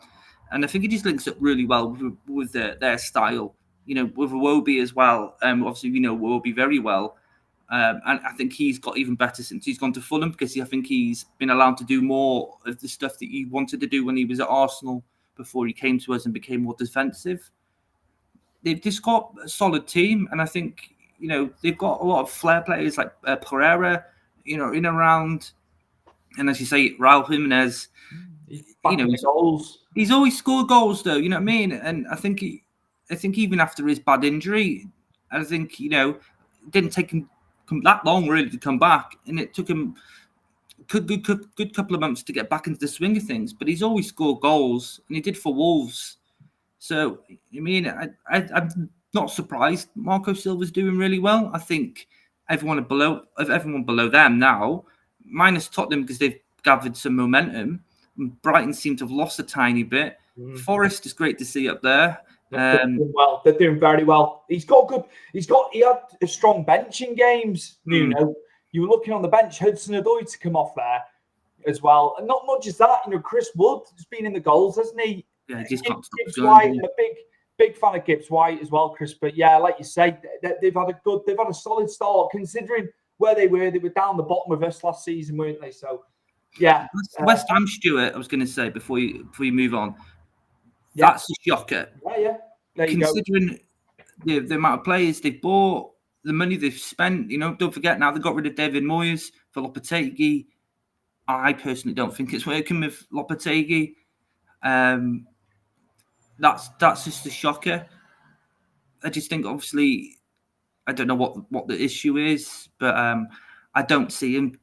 And I think he just links up really well with their style, with Iwobi as well. Obviously, Iwobi very well. And I think he's got even better since he's gone to Fulham, because I think he's been allowed to do more of the stuff that he wanted to do when he was at Arsenal before he came to us and became more defensive. they've just got a solid team, and I think they've got a lot of flair players like Pereira, in and around, and as you say, Raul Jimenez. He's always scored goals, though. You know what I mean? And I think even after his bad injury, I think it didn't take him that long really to come back, and it took him a good couple of months to get back into the swing of things. But he's always scored goals, and he did for Wolves. So I mean, I'm not surprised. Marco Silva's doing really well. I think everyone below them now, minus Tottenham because they've gathered some momentum. Brighton seem to have lost a tiny bit. Forest is great to see up there. They're doing very well. He had a strong bench in games. You were looking on the bench, Hudson-Odoi to come off there as well. And not just that, Chris Wood has been in the goals, hasn't he? Yeah, he just can't stop Gibbs White, I'm a big fan of Gibbs White as well, Chris. But yeah, like you say, they've had a solid start considering where they were. They were down the bottom of us last season, weren't they? So yeah. West Ham, Stuart, I was going to say before you move on. That's a shocker. Yeah. Considering the amount of players they've bought, the money they've spent, don't forget now they got rid of David Moyes for Lopetegui. I personally don't think it's working with Lopetegui. That's just a shocker. I just think, obviously, I don't know what the issue is, but I don't see him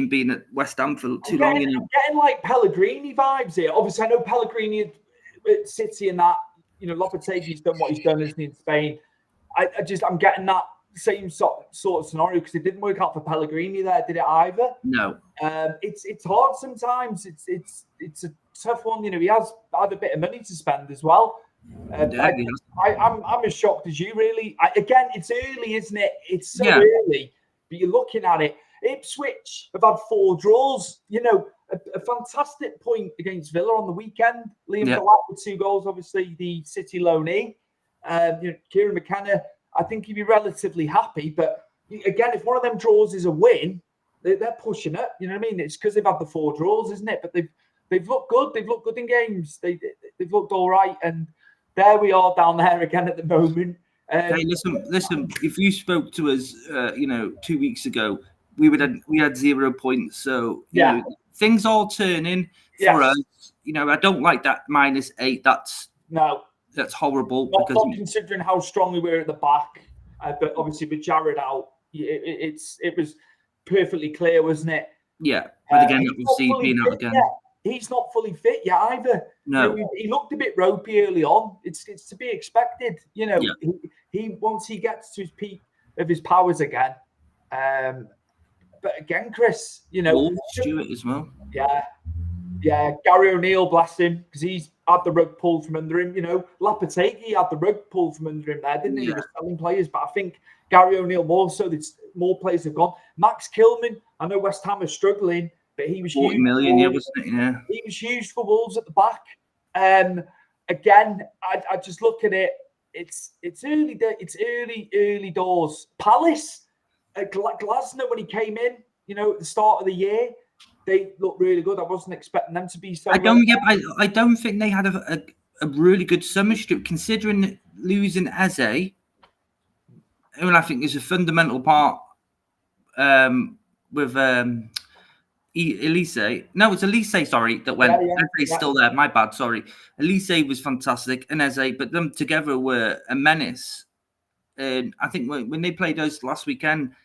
being at West Ham for too long. I'm getting like Pellegrini vibes here. Obviously, I know Pellegrini at City and that. Lopetegui's done what he's done, isn't he, in Spain? I'm getting that same sort of scenario because it didn't work out for Pellegrini there, did it either? No. It's hard sometimes. It's a tough one. He has had a bit of money to spend as well. I'm as shocked as you, really. Again, it's early, isn't it? It's so early, but you're looking at it. Ipswich have had 4 draws. A fantastic point against Villa on the weekend. Liam Delap with 2 goals, obviously the City loanee. Kieran McKenna, I think he'd be relatively happy. But again, if one of them draws is a win, they're pushing it. You know what I mean? It's because they've had the 4 draws, isn't it? But they've looked good. They've looked good in games. They've looked all right. And there we are down there again at the moment. Hey, listen. If you spoke to us, 2 weeks ago, we had 0 points. So things are turning for us. I don't like that -8. That's horrible. Not considering how strong we were at the back, but obviously with Jared out, it was perfectly clear, wasn't it? Yeah, but again, obviously being out again. Yet. He's not fully fit yet either. No, he looked a bit ropey early on. It's to be expected. He once he gets to his peak of his powers again. But again, Chris, Stuart as well. Yeah. Gary O'Neill, bless him, because he's had the rug pulled from under him. Lopetegui had the rug pulled from under him there, didn't he? He was selling players, but I think Gary O'Neill more so. More players have gone. Max Kilman, I know West Ham is struggling, but he was 40 huge. million, wasn't it? Yeah. He was huge for Wolves at the back. Again, I just look at it. It's early. It's early doors. Palace, Glasner, when he came in, at the start of the year, they looked really good. I wasn't expecting them to be so. I don't think they had a really good summer strip, considering losing Eze. I mean, I think there's a fundamental part with Elise. No, it's Elise, sorry, that went. Eze's still there. My bad, sorry. Elise was fantastic, and Eze, but them together were a menace. And I think when they played us last weekend,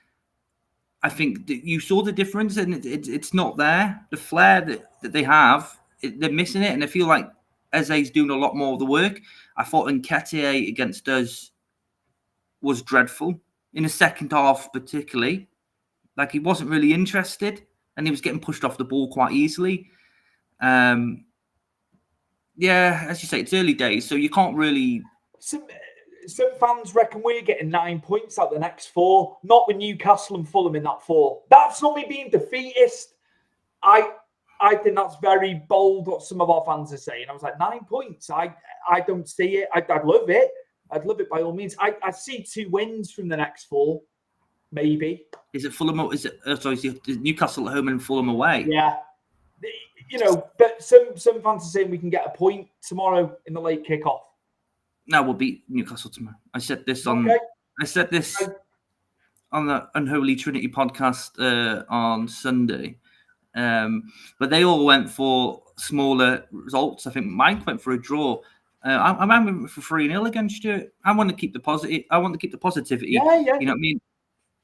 I think that you saw the difference, and it's not there. The flair that they have, they're missing it, and I feel like Eze's doing a lot more of the work. I thought Nketiah against us was dreadful in the second half, particularly. Like, he wasn't really interested, and he was getting pushed off the ball quite easily. As you say, it's early days, so you can't really. Some fans reckon we're getting 9 points out of the next 4, not with Newcastle and Fulham in that 4. That's not me being defeatist. I think that's very bold what some of our fans are saying. I was like, 9 points. I don't see it. I'd love it. I'd love it by all means. I see 2 wins from the next 4, maybe. Is it Fulham? Is it Newcastle at home and Fulham away? Yeah. But some fans are saying we can get a point tomorrow in the late kickoff. No, we'll beat Newcastle tomorrow. I said this on the Unholy Trinity podcast on Sunday. But they all went for smaller results. I think Mike went for a draw. I'm aiming for 3-0 against you. I want to keep the positive. I want to keep the positivity. Yeah. You know what I mean?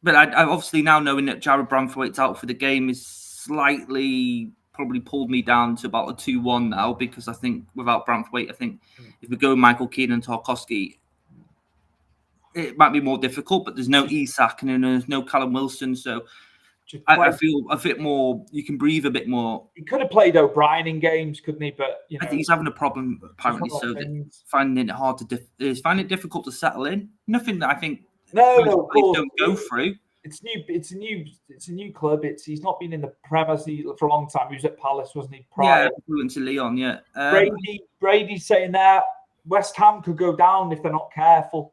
But I obviously now knowing that Jared Branthwaite's out for the game is slightly probably pulled me down to about a 2-1 now, because I think without Branthwaite, I think if we go Michael Keane and Tarkowski, it might be more difficult. But there's no Isak and there's no Callum Wilson, so I feel a bit more. You can breathe a bit more. He could have played O'Brien in games, couldn't he? But I think he's having a problem apparently, so finding it hard to finding it difficult to settle in. Nothing that I think no, don't go through. It's a new club. He's not been in the Premier League for a long time. He was at Palace, wasn't he? Prior? Yeah, went to Leon. Yeah. Brady's saying that West Ham could go down if they're not careful.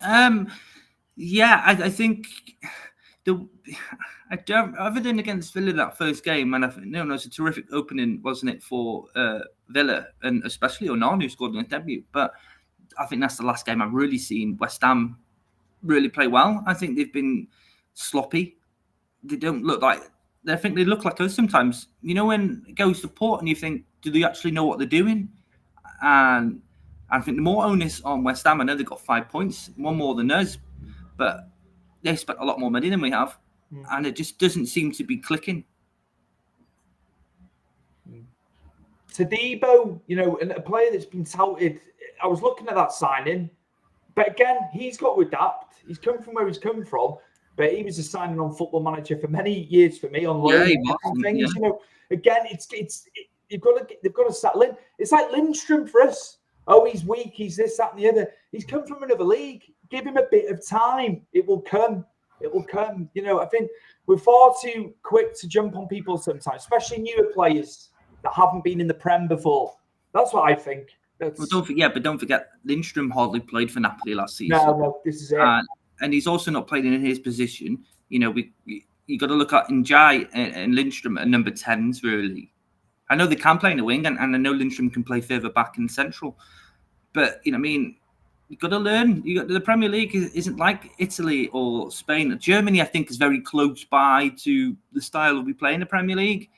Yeah, I think other than against Villa that first game, and I think it was a terrific opening, wasn't it, for Villa, and especially Onana, who scored in his debut. But I think that's the last game I've really seen West Ham really play well. I think they've been sloppy. They don't look like. I think they look like us sometimes. You know, when it goes to port and you think, do they actually know what they're doing? And I think the more onus on West Ham. I know they've got 5 points, one more than us, but they spent a lot more money than we have, and it just doesn't seem to be clicking. Tadibo, and a player that's been touted. I was looking at that signing, but again, he's got to adapt. He's come from where he's come from, but he was a signing on Football Manager for many years for me on loan and things. Yeah. Again, they've got to settle in. It's like Lindstrom for us. Oh, he's weak. He's this, that, and the other. He's come from another league. Give him a bit of time. It will come. It will come. I think we're far too quick to jump on people sometimes, especially newer players that haven't been in the Prem before. That's what I think. Well, don't forget, Lindstrom hardly played for Napoli last season. No, this is it. And he's also not playing in his position. You got to look at Njai and Lindstrom at number 10s, really. I know they can play in the wing, and I know Lindstrom can play further back in central. But, you've got to learn. The Premier League isn't like Italy or Spain. Germany, I think, is very close by to the style we play in the Premier League.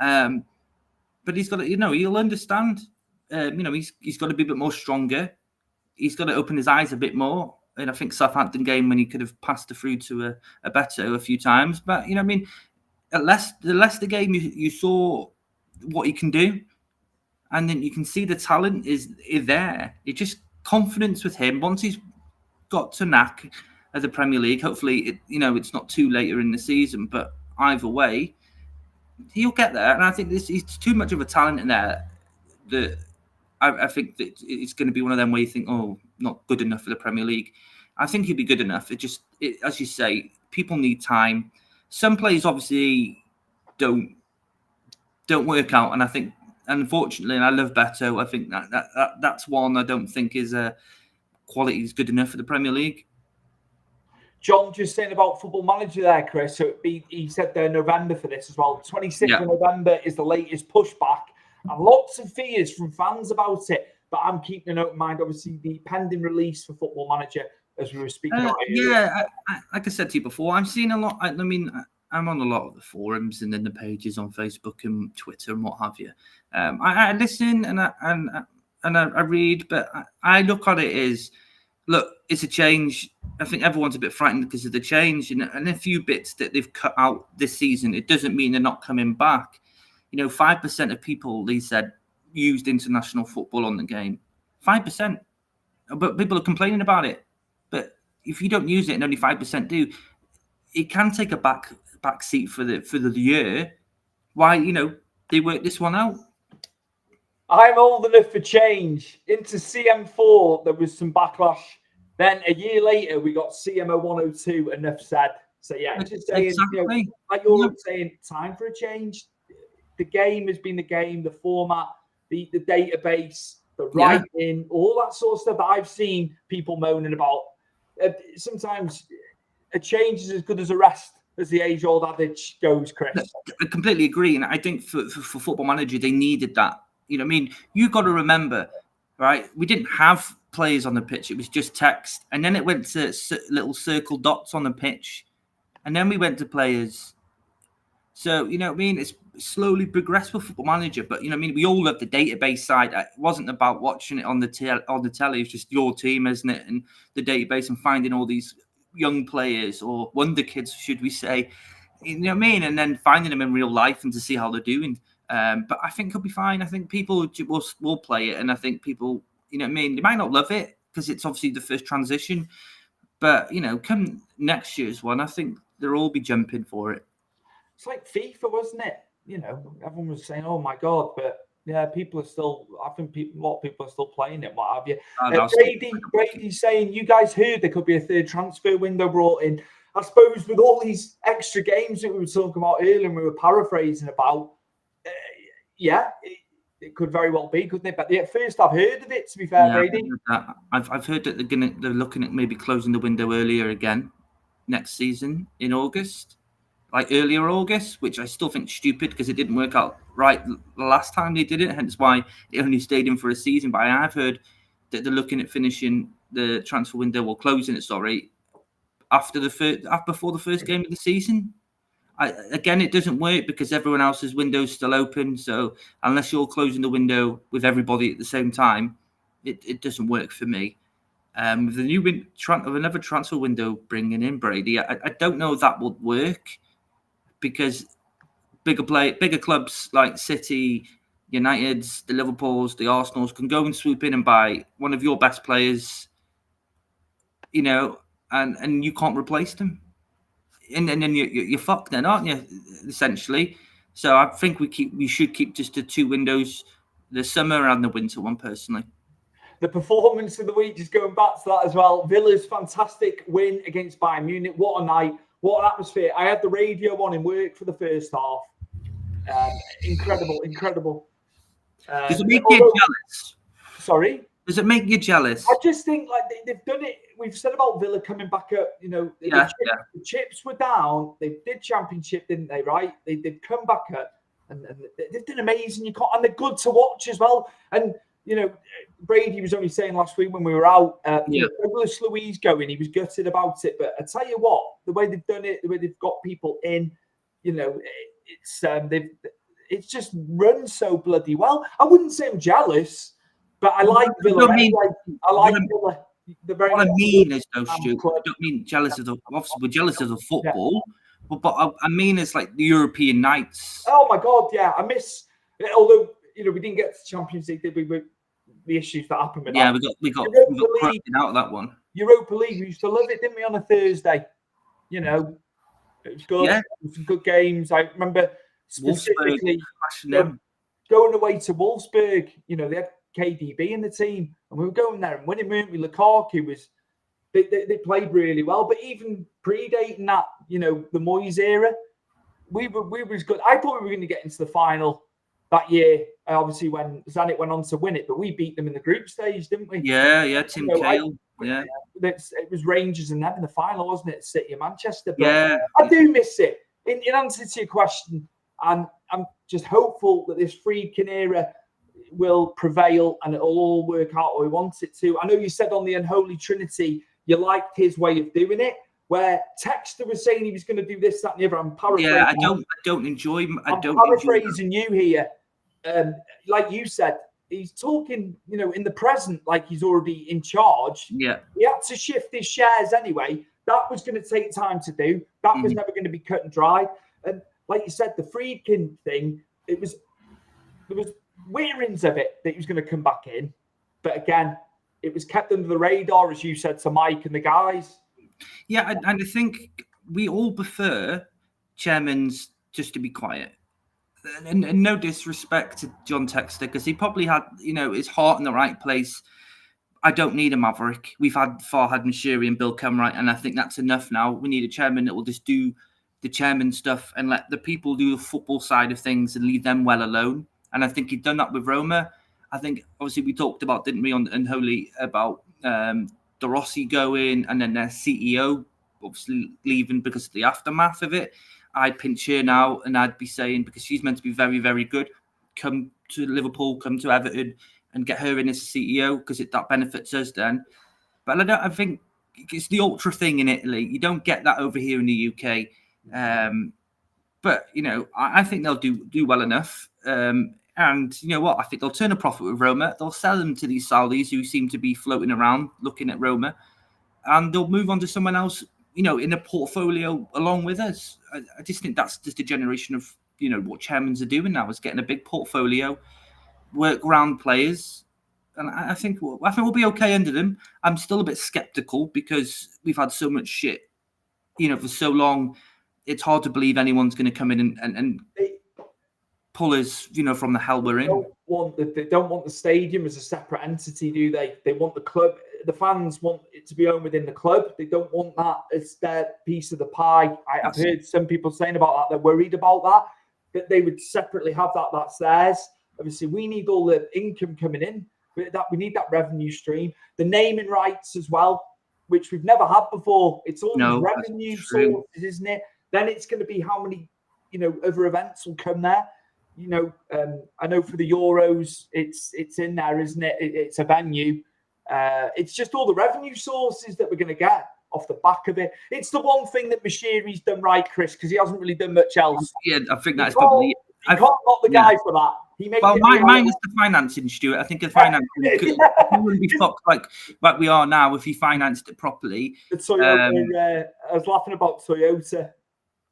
But he's got to, he'll understand. He's got to be a bit more stronger. He's got to open his eyes a bit more. And I think Southampton game when he could have passed it through to a Beto a few times. But, the Leicester game, you saw what he can do. And then you can see the talent is there. It's just confidence with him. Once he's got to knack of the Premier League, hopefully, it's not too later in the season. But either way, he'll get there. And I think he's too much of a talent in there that I think that it's going to be one of them where you think, oh, not good enough for the Premier League. I think he'll be good enough. As you say, people need time. Some players obviously don't work out, and I think, unfortunately, and I love Beto, I think that's one I don't think is quality is good enough for the Premier League. John just saying about Football Manager there, Chris. So he said there November for this as well. 26th of November is the latest pushback. And lots of fears from fans about it. But I'm keeping an open mind. Obviously, the pending release for Football Manager, as we were speaking about. Like I said to you before, I'm seeing a lot. I'm on a lot of the forums and then the pages on Facebook and Twitter and what have you. I listen and I read, but I look at it as, look, it's a change. I think everyone's a bit frightened because of the change and a few bits that they've cut out this season. It doesn't mean they're not coming back. 5% of people, they said, used international football on the game. 5%. But people are complaining about it. But if you don't use it and only 5% do, it can take a back seat for the year. Why, they work this one out. I'm old enough for change. Into CM4, there was some backlash. Then a year later, we got CMO 102, enough said. So, yeah, just saying, exactly. Like you're saying, time for a change. The game has been the game, the format, the database, the writing, all that sort of stuff that I've seen people moaning about. Sometimes a change is as good as a rest, as the age-old adage goes, Chris. I completely agree. And I think for Football Manager, they needed that. You've got to remember, right? We didn't have players on the pitch. It was just text. And then it went to little circle dots on the pitch. And then we went to players. So, you know what I mean? It's slowly progressed with Football Manager. But, you know what I mean? We all love the database side. It wasn't about watching it on the telly. It's just your team, isn't it? And the database and finding all these young players or wonder kids, should we say. You know what I mean? And then finding them in real life and to see how they're doing. But I think it'll be fine. I think people will play it. And I think people, you know what I mean? They might not love it because it's obviously the first transition. But, you know, come next year's one, I think they'll all be jumping for it. It's like FIFA, wasn't it? You know, everyone was saying, "Oh my god!" But yeah, people are still. I think a lot of people are still playing it. What have you? Brady's saying, "You guys heard there could be a third transfer window brought in." I suppose with all these extra games that we were talking about earlier, and we were paraphrasing about, it could very well be, couldn't it? But at first, I've heard of it. To be fair, Brady, I've heard that they're looking at maybe closing the window earlier again next season in August. Like earlier August, which I still think is stupid because it didn't work out right the last time they did it, hence why it only stayed in for a season. But I have heard that they're looking at finishing the transfer window or closing it, before the first game of the season. Again, it doesn't work because everyone else's window is still open. So unless you're closing the window with everybody at the same time, it doesn't work for me. With the new another transfer window bringing in Brady, I don't know if that would work. Because bigger clubs like City, Uniteds, the Liverpools, the Arsenals can go and swoop in and buy one of your best players, you know, and you can't replace them, and then you're fucked then, aren't you? Essentially. So I think we should keep just the two windows, the summer and the winter one. Personally. The performance of the week, just going back to that as well. Villa's fantastic win against Bayern Munich. What a night. What an atmosphere. I had the radio on in work for the first half. Incredible. Does it make you jealous? Sorry? Does it make you jealous? I just think like they've done it. We've said about Villa coming back up, you know, the chips were down. They did championship, didn't they, right? They've come back up and they've done amazing. And they're good to watch as well. And, you know, Brady was only saying last week when we were out, Douglas Luiz going, he was gutted about it. But I tell you what, the way they've done it, the way they've got people in, you know, it's just run so bloody well. I wouldn't say I'm jealous, but I like Villa. I like Villa. What I mean is, though, Stu, I don't mean jealous of the. Obviously, we're jealous of the football, but I mean it's like the European nights. Oh my God, yeah, I miss. Although you know we didn't get to the Champions League, did we? With the issues that happened with that. Yeah, we got out of that one. Europa League, we used to love it, didn't we? On a Thursday, you know, it was good. Yeah. It was some good games. I remember specifically going away to Wolfsburg. You know, they had KDB in the team, and we were going there and winning, weren't we? Lukaku was. They played really well, but even predating that, you know, the Moyes era, we was good. I thought we were going to get into the final that year, obviously when Zanuck went on to win it, but we beat them in the group stage, didn't we? Yeah, Tim Cahill. It was Rangers and them in the final, wasn't it? City of Manchester. But yeah, I do miss it. In answer to your question, I'm just hopeful that this Friedkin era will prevail and it'll all work out how we want it to. I know you said on the Unholy Trinity you liked his way of doing it, where Texter was saying he was going to do this, that, and the other. I'm paraphrasing. Yeah, I don't enjoy. I'm paraphrasing you here. Like you said, he's talking, you know, in the present, like he's already in charge. Yeah. He had to shift his shares anyway. That was going to take time to do. That was never going to be cut and dry. And like you said, the Friedkin thing, there was weirings of it that he was going to come back in. But again, it was kept under the radar, as you said to Mike and the guys. Yeah, and I think we all prefer chairmans just to be quiet. And no disrespect to John Textor, because he probably had, you know, his heart in the right place. I don't need a maverick. We've had Farhad Mashiri and Bill Cumright, and I think that's enough now. We need a chairman that will just do the chairman stuff and let the people do the football side of things and leave them well alone. And I think he'd done that with Roma. I think, obviously, we talked about, didn't we, on Unholy, about De Rossi going and then their CEO obviously leaving because of the aftermath of it. I'd pinch her now and I'd be saying, because she's meant to be very, very good, come to Liverpool, come to Everton and get her in as CEO because that benefits us then. But I think it's the ultra thing in Italy. You don't get that over here in the UK. But, I think they'll do well enough. And you know what? I think they'll turn a profit with Roma. They'll sell them to these Saudis who seem to be floating around looking at Roma. And they'll move on to someone else, in a portfolio along with us. I just think that's just a generation of, what chairmans are doing now is getting a big portfolio, work around players. And I think we'll be okay under them. I'm still a bit skeptical because we've had so much shit, for so long. It's hard to believe anyone's going to come in and pull us, from the hell we're in. They don't want the stadium as a separate entity, do they? They want the club. The fans want it to be owned within the club. They don't want that as their piece of the pie. I've heard some people saying about that. They're worried about that they would separately have that. That's theirs. Obviously, we need all the income coming in. We need that revenue stream. The naming rights as well, which we've never had before. It's all revenue sources, isn't it? Then it's going to be how many, other events will come there. I know for the Euros, it's in there, isn't it? It's a venue. It's just all the revenue sources that we're going to get off the back of it. It's the one thing that Mashiri's done right, Chris, because he hasn't really done much else. Yeah, I think that's probably. You can't knock the guy for that. He made mine is the financing, Stuart. I think the financing wouldn't be fucked like we are now if he financed it properly. The Toyota, I was laughing about Toyota.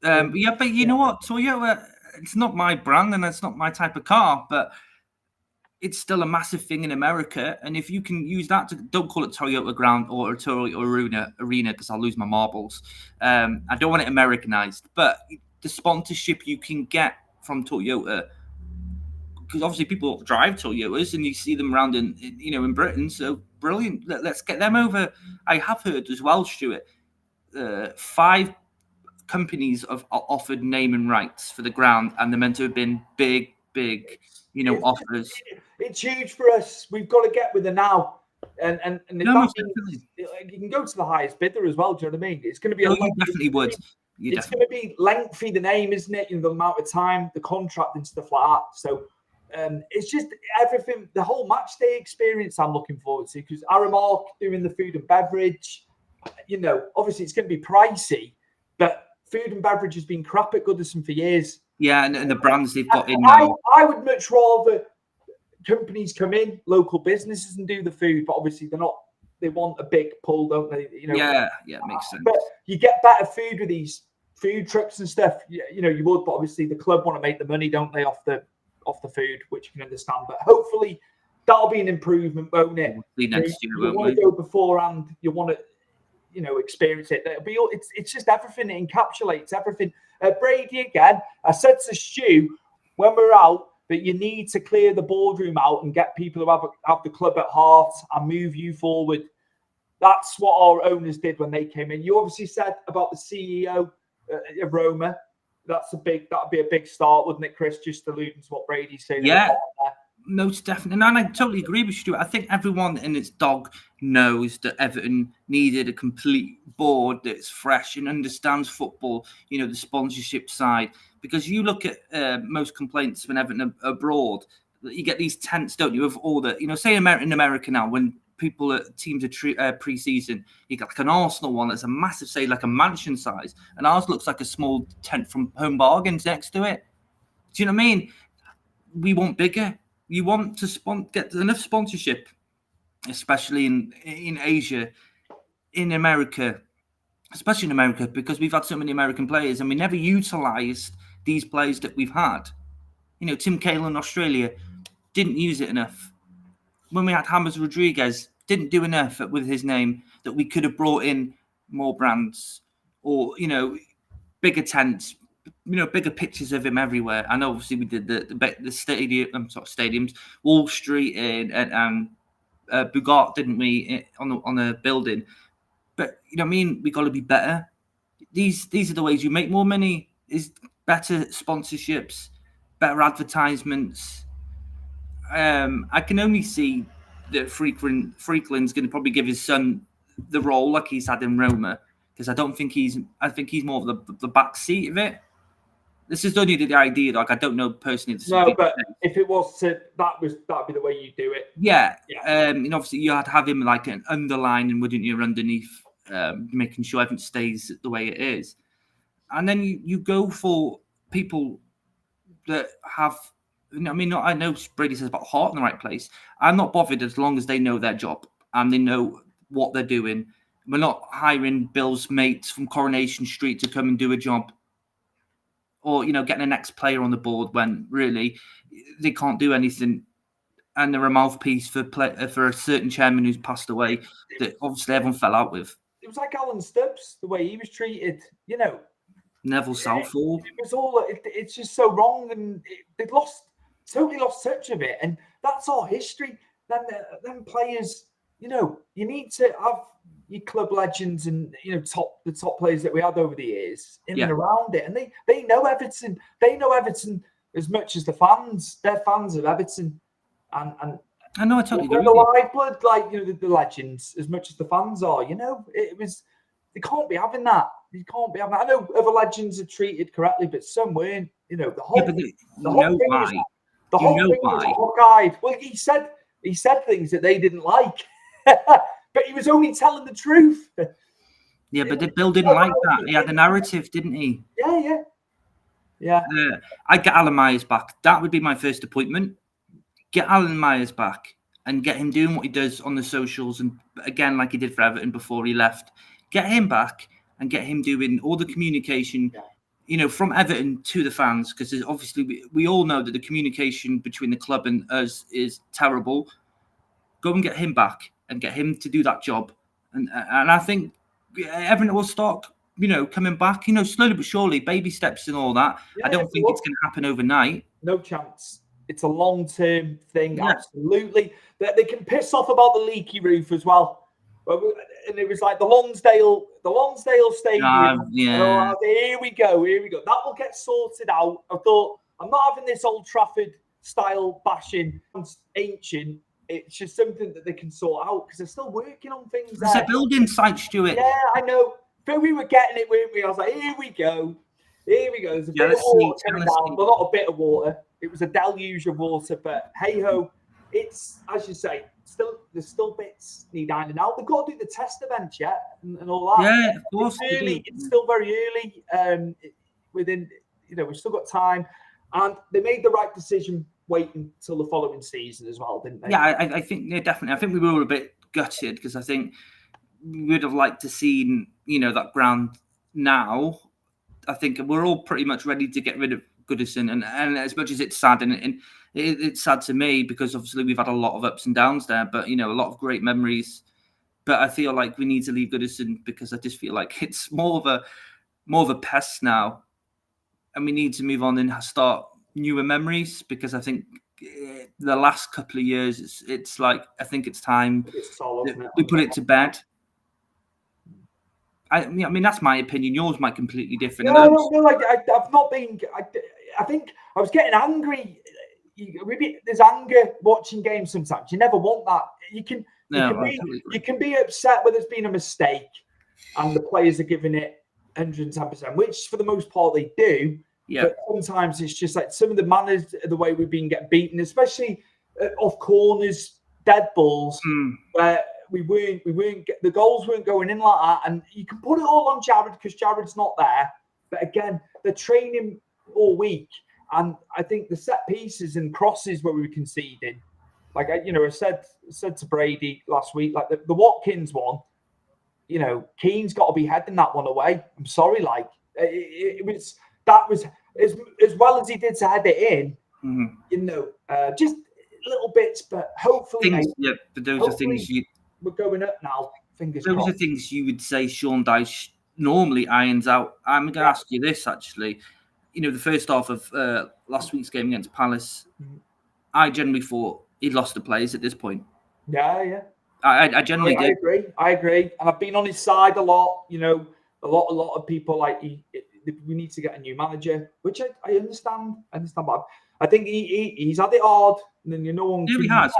Yeah, but you know what, Toyota. It's not my brand and it's not my type of car, but it's still a massive thing in America. And if you can use that don't call it Toyota Ground or Toyota Arena because I'll lose my marbles. I don't want it Americanized, but the sponsorship you can get from Toyota, because obviously people drive Toyotas and you see them around in Britain. So brilliant. Let's get them over. I have heard as well, Stuart, 5 companies have offered naming rights for the ground, and they're meant to have been big, offers. It's huge for us. We've got to get with it now. And if that means, you can go to the highest bidder as well. Do you know what I mean? It's going to be you definitely would. It's going to be lengthy, the name, isn't it? The amount of time, the contract and stuff like that. So it's just everything, the whole match day experience I'm looking forward to, because Aramark doing the food and beverage, obviously it's going to be pricey, but food and beverage has been crap at Goodison for years. Yeah, and the brands they've got in now. I would much rather companies come in, local businesses, and do the food, but obviously they're not. They want a big pull, don't they? Yeah, it makes sense. But you get better food with these food trucks and stuff. You would, but obviously the club want to make the money, don't they, off the food, which you can understand. But hopefully that'll be an improvement, won't it? Next year, you want to go beforehand. You want to, experience it. It's just everything. It encapsulates everything. Brady again. I said to Stu when we're out that you need to clear the boardroom out and get people who have the club at heart and move you forward. That's what our owners did when they came in. You obviously said about the CEO of Roma. That'd be a big start, wouldn't it, Chris? Just alluding to what Brady's saying. Yeah, most definitely. And I totally agree with Stuart. I think everyone in its dog knows that Everton needed a complete board that's fresh and understands football, the sponsorship side. Because you look at most complaints when Everton are abroad, you get these tents, don't you, of all the, say in America now, when teams are pre-season, you got like an Arsenal one that's a massive, say like a mansion size, and ours looks like a small tent from Home Bargains next to it. Do you know what I mean? We want bigger. You want to get enough sponsorship, especially in Asia, in America, especially in America, because we've had so many American players and we never utilised these players that we've had. Tim Cahill in Australia didn't use it enough. When we had James Rodriguez, didn't do enough with his name that we could have brought in more brands or, bigger tents, bigger pictures of him everywhere. And obviously we did the stadiums, Wall Street and Bugatti, didn't we, on the building? But we got to be better. These are the ways you make more money. Is better sponsorships, better advertisements. I can only see that Freakland's going to probably give his son the role like he's had in Roma, because I think he's more of the back seat of it. This is only the idea. Like, I don't know personally. No, but if it was that'd be the way you do it. Yeah. And obviously you had to have him like an underlining, wouldn't you, underneath, making sure everything stays the way it is. And then you go for people that have. I mean, I know Brady says about heart in the right place. I'm not bothered as long as they know their job and they know what they're doing. We're not hiring Bill's mates from Coronation Street to come and do a job, or getting an ex-player on the board when really they can't do anything, and they're a mouthpiece for a certain chairman who's passed away that obviously everyone fell out with. It was like Alan Stubbs, the way he was treated. Neville Southall. It was all. It's just so wrong, and they've totally lost touch of it, and that's our history. Then players, you need to have your club legends and the top players that we had over the years in and around it, and they know Everton. They know Everton as much as the fans. They're fans of Everton, and I know, I totally agree. The lifeblood, like the legends, as much as the fans are. It was. They can't be having that. You can't be having that. I know other legends are treated correctly, but some weren't. The whole thing was hawk-eyed. Well, he said things that they didn't like, but he was only telling the truth. Yeah, but Bill didn't like that. He had a narrative, didn't he? Yeah. I'd get Alan Myers back. That would be my first appointment. Get Alan Myers back and get him doing what he does on the socials, and again, like he did for Everton before he left. Get him back and get him doing all the communication, from Everton to the fans, because obviously we all know that the communication between the club and us is terrible. Go and get him back and get him to do that job, and I think Everton will start, coming back, slowly but surely, baby steps and all that. I don't think it's going to happen overnight. No chance. It's a long-term thing, absolutely. They can piss off about the leaky roof as well. And it was like the Lonsdale Stadium. Here we go. That will get sorted out. I thought, I'm not having this Old Trafford style bashing. It's ancient. It's just something that they can sort out because they're still working on things. It's a building site, Stuart. Yeah, I know. But we were getting it, weren't we? I was like, here we go. There's a bit of water coming down, but not a bit of water. It was a deluge of water, but hey-ho. It's, as you say, there's still bits need ironing out. They've got to do the test events yet and all that. Yeah, of course. It's still very early. We've still got time. And they made the right decision waiting until the following season as well, didn't they? Yeah, I think definitely. I think we were a bit gutted because I think we would have liked to see, that ground now. I think we're all pretty much ready to get rid of Goodison, and as much as it's sad, and it's sad to me because obviously we've had a lot of ups and downs there, but a lot of great memories. But I feel like we need to leave Goodison because I just feel like it's more of a pest now, and we need to move on and start newer memories because I think the last couple of years it's like I think it's time we put it to bed. I mean, that's my opinion. Yours might be completely different. No, I've not been. I think I was getting angry. There's anger watching games sometimes. You never want that. You can be upset when there's been a mistake and the players are giving it 110%, which for the most part they do. Yeah. But sometimes it's just like some of the manners, the way we've been getting beaten, especially off corners, dead balls, where we weren't the goals weren't going in like that, and you can put it all on Jared because Jared's not there. But again, they're training all week, and I think the set pieces and crosses where we were conceding, like I said to Brady last week, like the Watkins one, Keane's got to be heading that one away. I'm sorry, like that was as well as he did to head it in, just little bits, but hopefully, but those are things we're going up now. Fingers crossed. Those are things you would say Sean Dyche normally irons out. I'm going to ask you this, actually. The first half of last week's game against Palace, I generally thought he'd lost the players at this point. Yeah. I generally did. I agree. And I've been on his side a lot. A lot of people like we need to get a new manager, which I understand. But I think he's had it hard. And then he has.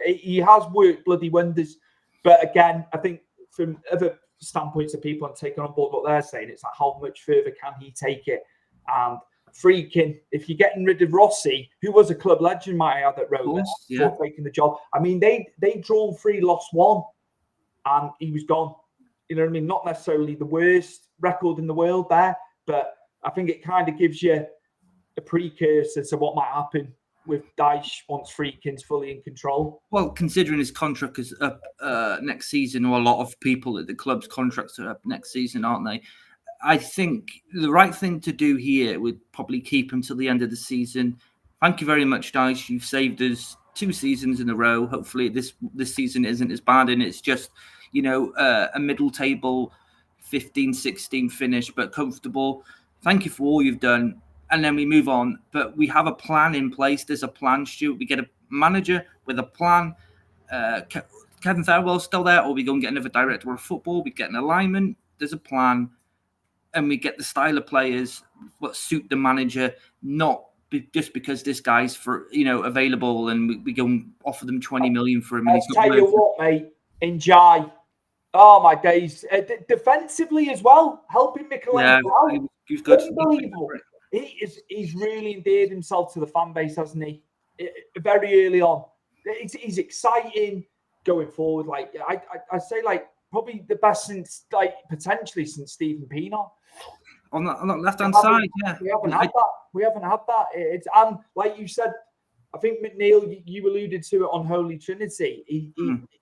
He has worked bloody wonders. But again, I think from other standpoints of people and taking on board what they're saying, it's like how much further can he take it? And freaking, if you're getting rid of Rossi, who was a club legend, might I add, at Roma, before taking the job. I mean, they drawn 3, lost 1, and he was gone. You know what I mean? Not necessarily the worst record in the world there, but I think it kind of gives you a precursor to what might happen with Dyche once Friedkin's fully in control. Well, considering his contract is up next season, or a lot of people at the club's contracts are up next season, aren't they? I think the right thing to do here would probably keep him till the end of the season. Thank you very much, Dyche. You've saved us 2 seasons in a row. Hopefully this season isn't as bad, and it's just, a middle table 15, 16 finish, but comfortable. Thank you for all you've done. And then we move on. But we have a plan in place. There's a plan, Stu. We get a manager with a plan. Kevin Thirlwell's still there, or we go and get another director of football. We get an alignment. There's a plan. And we get the style of players what suit the manager, not just because this guy's available and we go and offer them 20 million for him. And he's not. Tell you what, mate, Njai. Oh my days! Defensively as well, helping Michelangelo out. He's good. Unbelievable. He's really endeared himself to the fan base, hasn't he? Very early on, he's exciting going forward. Like I say, like probably the best since potentially since Stephen Pienaar. On that left-hand side, yeah. We haven't had that. And like you said, I think McNeil, you alluded to it on Holy Trinity.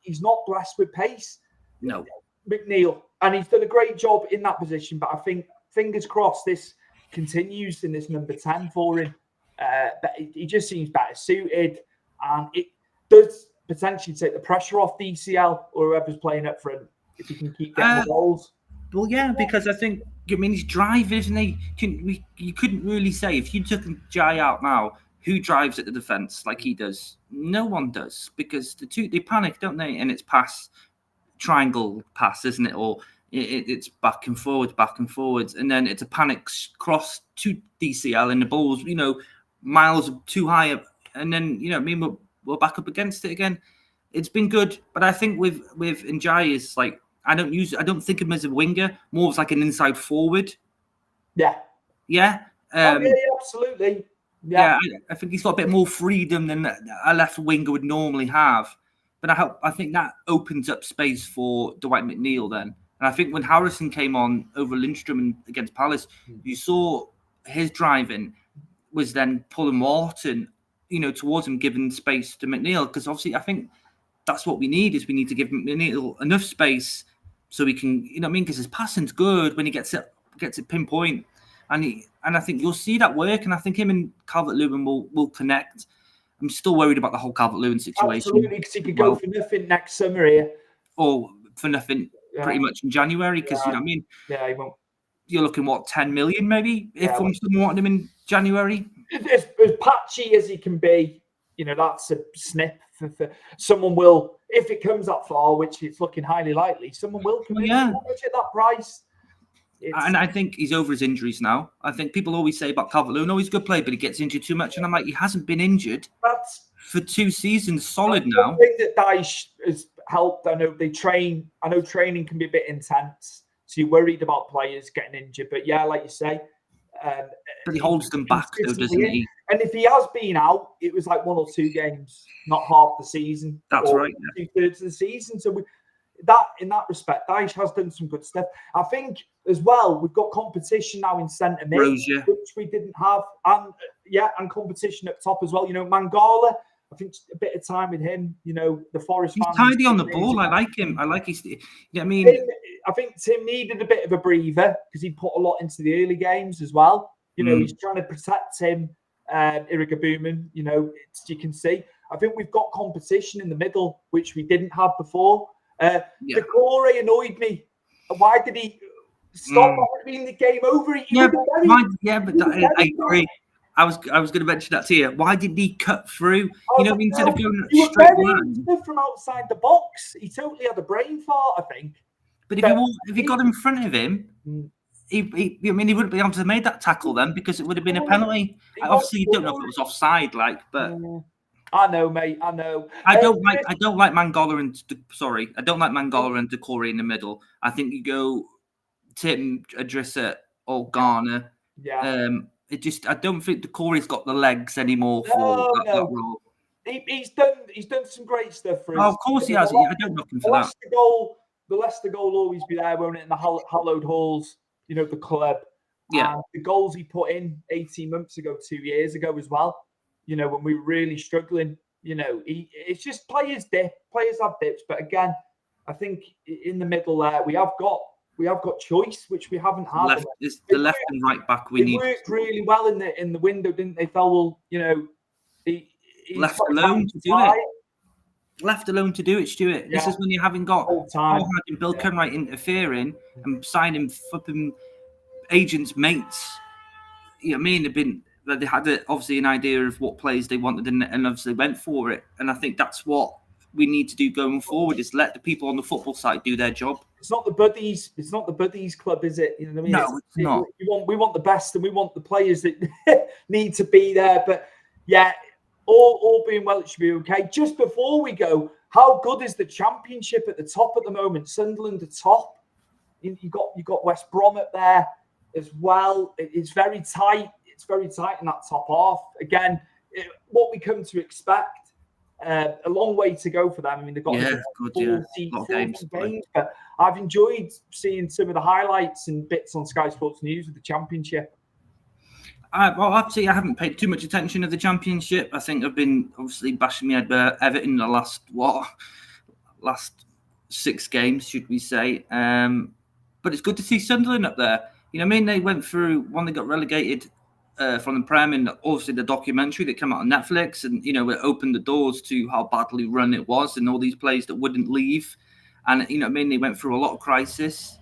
He's not blessed with pace. No. McNeil. And he's done a great job in that position. But I think, fingers crossed, this continues in this number 10 for him. But he just seems better suited. And it does potentially take the pressure off DCL or whoever's playing up front if he can keep getting the goals. Well, yeah, because I think, he's driving, isn't he? You couldn't really say, if you took Jai out now, who drives at the defence like he does? No one does, because they panic, don't they? And it's triangle pass, isn't it? Or it's back and forwards. And then it's a panic cross to DCL and the ball's, miles too high up. And then, we're back up against it again. It's been good. But I think with Njai is like, I don't think of him as a winger, more as like an inside forward. Yeah. Yeah. Absolutely. Yeah. I think he's got a bit more freedom than a left winger would normally have. But I think that opens up space for Dwight McNeil then. And I think when Harrison came on over Lindstrom against Palace, you saw his driving was then pulling Wharton, towards him, giving space to McNeil. Because obviously, I think that's what we need is we need to give McNeil enough space so we can, because his passing's good when he gets it pinpoint. And I think you'll see that work. And I think him and Calvert-Lewin will connect. I'm still worried about the whole Calvert-Lewin situation. Absolutely, because he could go for nothing next summer here. Or for nothing pretty much in January, because, Yeah, he won't. You're looking, 10 million maybe, if someone wanted him in January? As patchy as he can be, that's a snip. For someone will, if it comes that far, which it's looking highly likely, someone will come in at that price. And I think he's over his injuries now. I think people always say about Calvert-Lewin, he's a good player, but he gets injured too much. And I'm like, he hasn't been injured for 2 seasons solid now. I think that Dyche has helped. I know training can be a bit intense, so you're worried about players getting injured. But yeah, like you say, but he holds them back, though, doesn't he? And if he has been out, it was like 1 or 2 games, not half the season. That's right. 2/3 of the season. So in that respect, Dyche has done some good stuff. I think as well, we've got competition now in centre mid, which we didn't have, and competition up top as well. Mangala. I think a bit of time with him. The Forest. He's tidy on the ball. I like him. I like his. I think Tim needed a bit of a breather because he put a lot into the early games as well. He's trying to protect him. Irrigabuman, you can see. I think we've got competition in the middle, which we didn't have before. Decore annoyed me. Why did he stop? That would have been the game over. I agree. I was going to mention that to you. Why didn't he cut through? Instead of going straight line from outside the box, he totally had a brain fart, I think. But if he got in front of him, he wouldn't be able to have made that tackle then because it would have been a penalty. Obviously, you don't know if it was offside, but. I know, mate. I know. I don't like Mangala and Decore in the middle. I think you go Tim, Adrissa, or Garner Yeah. I don't think Decore's got the legs anymore for that role. He's done some great stuff for us. Oh, of course he has. I don't knock him for that. The Leicester goal will always be there, won't it? In the hallowed halls, the club. Yeah. And the goals he put in 18 months ago, 2 years ago as well. When we were really struggling. It's just players have dips, but again, I think in the middle there we have got choice, which we haven't had. The left and right back we need. It worked really well in the window, didn't they? He's left alone to do it. Left alone to do it, Stuart. Yeah. This is when you haven't got Paul and Bill Kenwright interfering and signing flipping agents' mates. You know what I mean? They had obviously an idea of what players they wanted and obviously went for it. And I think that's what we need to do going forward, is let the people on the football side do their job. It's not the buddies. It's not the buddies club, is it? You know what I mean? No, it's not. We want the best, and we want the players that need to be there. But yeah, all being well, it should be okay. Just before we go, how good is the Championship at the top at the moment? Sunderland at top. You got West Brom up there as well. It's very tight. It's very tight in that top half. Again, what we come to expect. A long way to go for them. I mean, they've got 40 games, but I've enjoyed seeing some of the highlights and bits on Sky Sports News of the Championship. Actually, I haven't paid too much attention to the Championship. I think I've been obviously bashing my head by Everton the last 6 games, should we say. But it's good to see Sunderland up there. You know what I mean? They went through one, they got relegated from the Prem, and obviously the documentary that came out on Netflix, and it opened the doors to how badly run it was, and all these players that wouldn't leave, and they went through a lot of crisis,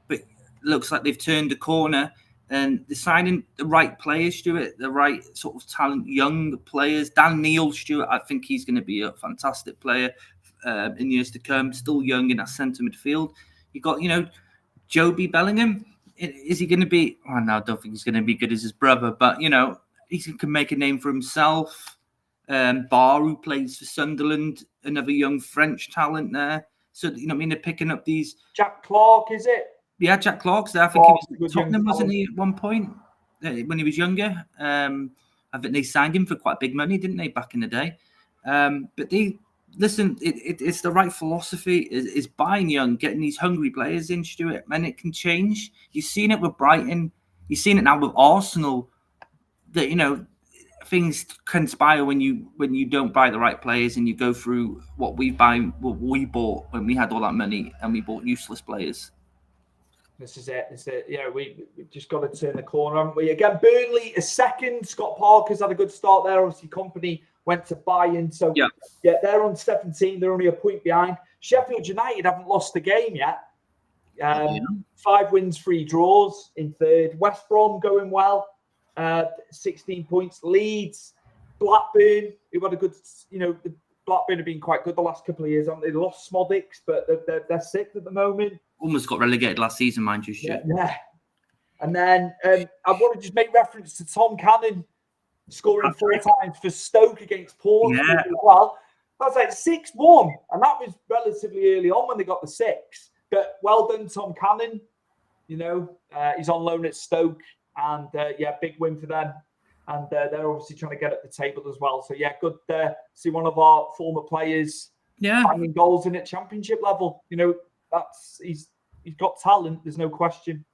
but it looks like they've turned a corner, and they're signing the right players, Stuart, the right sort of talent, young players. Dan Neil, Stuart, I think he's going to be a fantastic player in years to come. Still young in that centre midfield. You got Joby Bellingham. Is he going to be? Oh, no, I don't think he's going to be good as his brother, but he can make a name for himself. Barr, who plays for Sunderland, another young French talent there. So they're picking up these. Jack Clark, is it? Yeah, Jack Clark's there. I think he was at Tottenham, wasn't he, at one point when he was younger? I think they signed him for quite big money, didn't they, back in the day? But it's the right philosophy. Is buying young, getting these hungry players in, Stuart, and it can change. You've seen it with Brighton. You've seen it now with Arsenal. That things conspire when you don't buy the right players and you go through what we bought when we had all that money and we bought useless players. This is it. Yeah, we just got to turn the corner, haven't we? Again, Burnley is second. Scott Parker's had a good start there. Obviously, Company went to Bayern. So, yeah, they're on 17. They're only a point behind. Sheffield United haven't lost a game yet. 5 wins, 3 draws in third. West Brom going well. 16 points. Leeds, Blackburn, who had a good, the Blackburn have been quite good the last couple of years. They lost Smodics, but they're sixth at the moment. Almost got relegated last season, mind you. Yeah. And then I want to just make reference to Tom Cannon scoring 4 times for Stoke against Portsmouth as well. That's like 6-1, and that was relatively early on when they got the 6. But well done, Tom Cannon. He's on loan at Stoke, and big win for them. And they're obviously trying to get at the table as well. So good to see one of our former players finding goals in at Championship level. He's got talent. There's no question.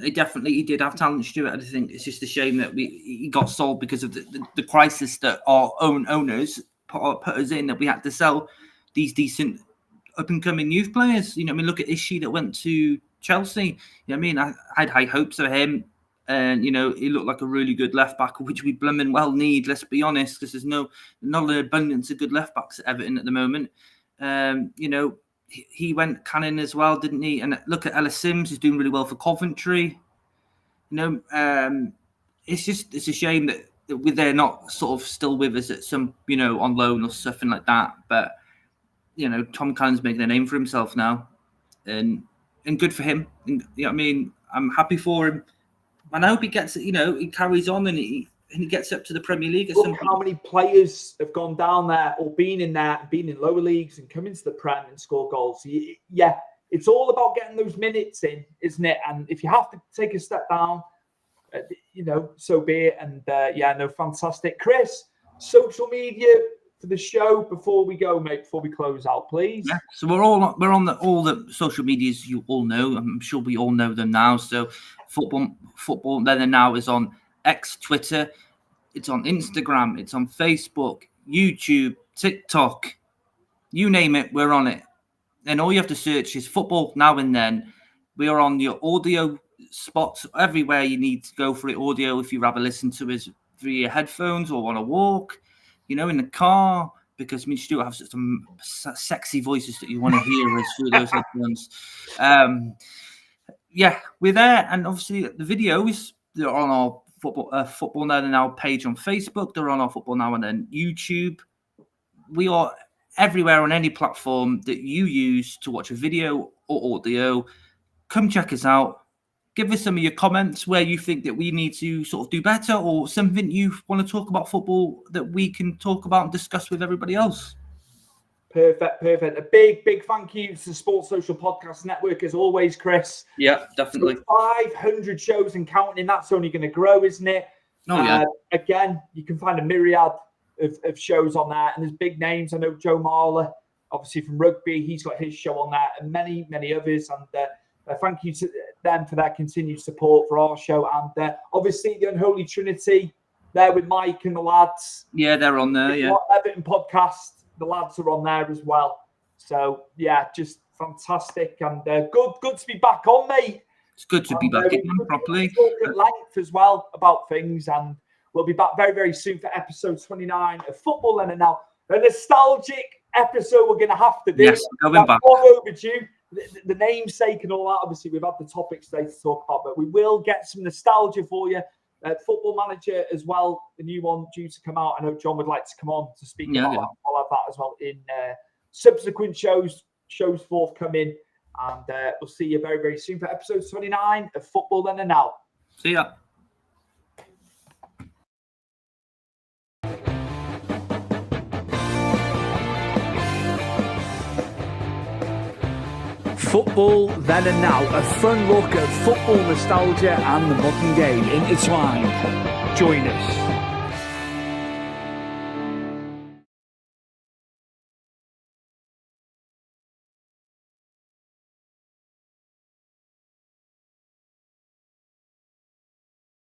He did have talent, Stuart. I think it's just a shame that he got sold because of the crisis that our own owners put us in, that we had to sell these decent up-and-coming youth players. Look at Ishii that went to Chelsea. I had high hopes of him. And, he looked like a really good left-back, which we blooming well need, let's be honest, because there's not an abundance of good left-backs at Everton at the moment. He went Cannon as well, didn't he? And look at Ellis Sims, who's doing really well for Coventry. It's a shame that they're not sort of still with us at some, on loan or something like that. But, Tom Cannon's making a name for himself now. And good for him. And, I'm happy for him. And I hope he gets, he carries on and he gets up to the Premier League. Look how many players have gone down there or been in lower leagues and come into the Prem and score goals. It's all about getting those minutes in, isn't it? And if you have to take a step down, so be it. And fantastic. Chris, social media for the show before we go, mate, before we close out, please. Yeah, so we're on all the social medias you all know. I'm sure we all know them now. So football then and now is on X, Twitter, it's on Instagram, it's on Facebook, YouTube, TikTok, you name it, we're on it. And all you have to search is Football Now and Then. We are on your audio spots everywhere you need to go for it. Audio, if you rather listen to us through your headphones or on a walk, in the car, because me and Stu have some sexy voices that you want to hear us through those headphones. We're there. And obviously the videos, they're on our Football Now and Now page on Facebook. They're on our Football Now and Then YouTube. We are everywhere on any platform that you use to watch a video or audio. Come check us out. Give us some of your comments where you think that we need to sort of do better, or something you want to talk about football that we can talk about and discuss with everybody else. Perfect. A big thank you to the Sports Social Podcast Network, as always, Chris. Yeah, definitely. So 500 shows and counting, and that's only going to grow, isn't it? Oh, yeah. Again, you can find a myriad of shows on there, and there's big names. I know Joe Marler, obviously from rugby, he's got his show on there, and many others. And thank you to them for their continued support for our show. And obviously the Unholy Trinity there with Mike and the lads. Yeah, they're on there. Yeah, Everton podcast, the lads are on there as well. So yeah, just fantastic, and good to be back on, mate. It's good to be back in properly. Talk at length as well about things, and we'll be back very, very soon for episode 29 of Football Then and Now. A nostalgic episode we're going to have to do. Yes, going back. Long overdue. The namesake and all that, obviously, we've had the topics today to talk about, but we will get some nostalgia for you. Football Manager as well, the new one due to come out. I know John would like to come on to speak about that. I'll have that as well in subsequent shows forthcoming. And we'll see you very, very soon for episode 29 of Football Then and Now. See ya. Football Then and Now, a fun look at football nostalgia and the modern game intertwined. Join us.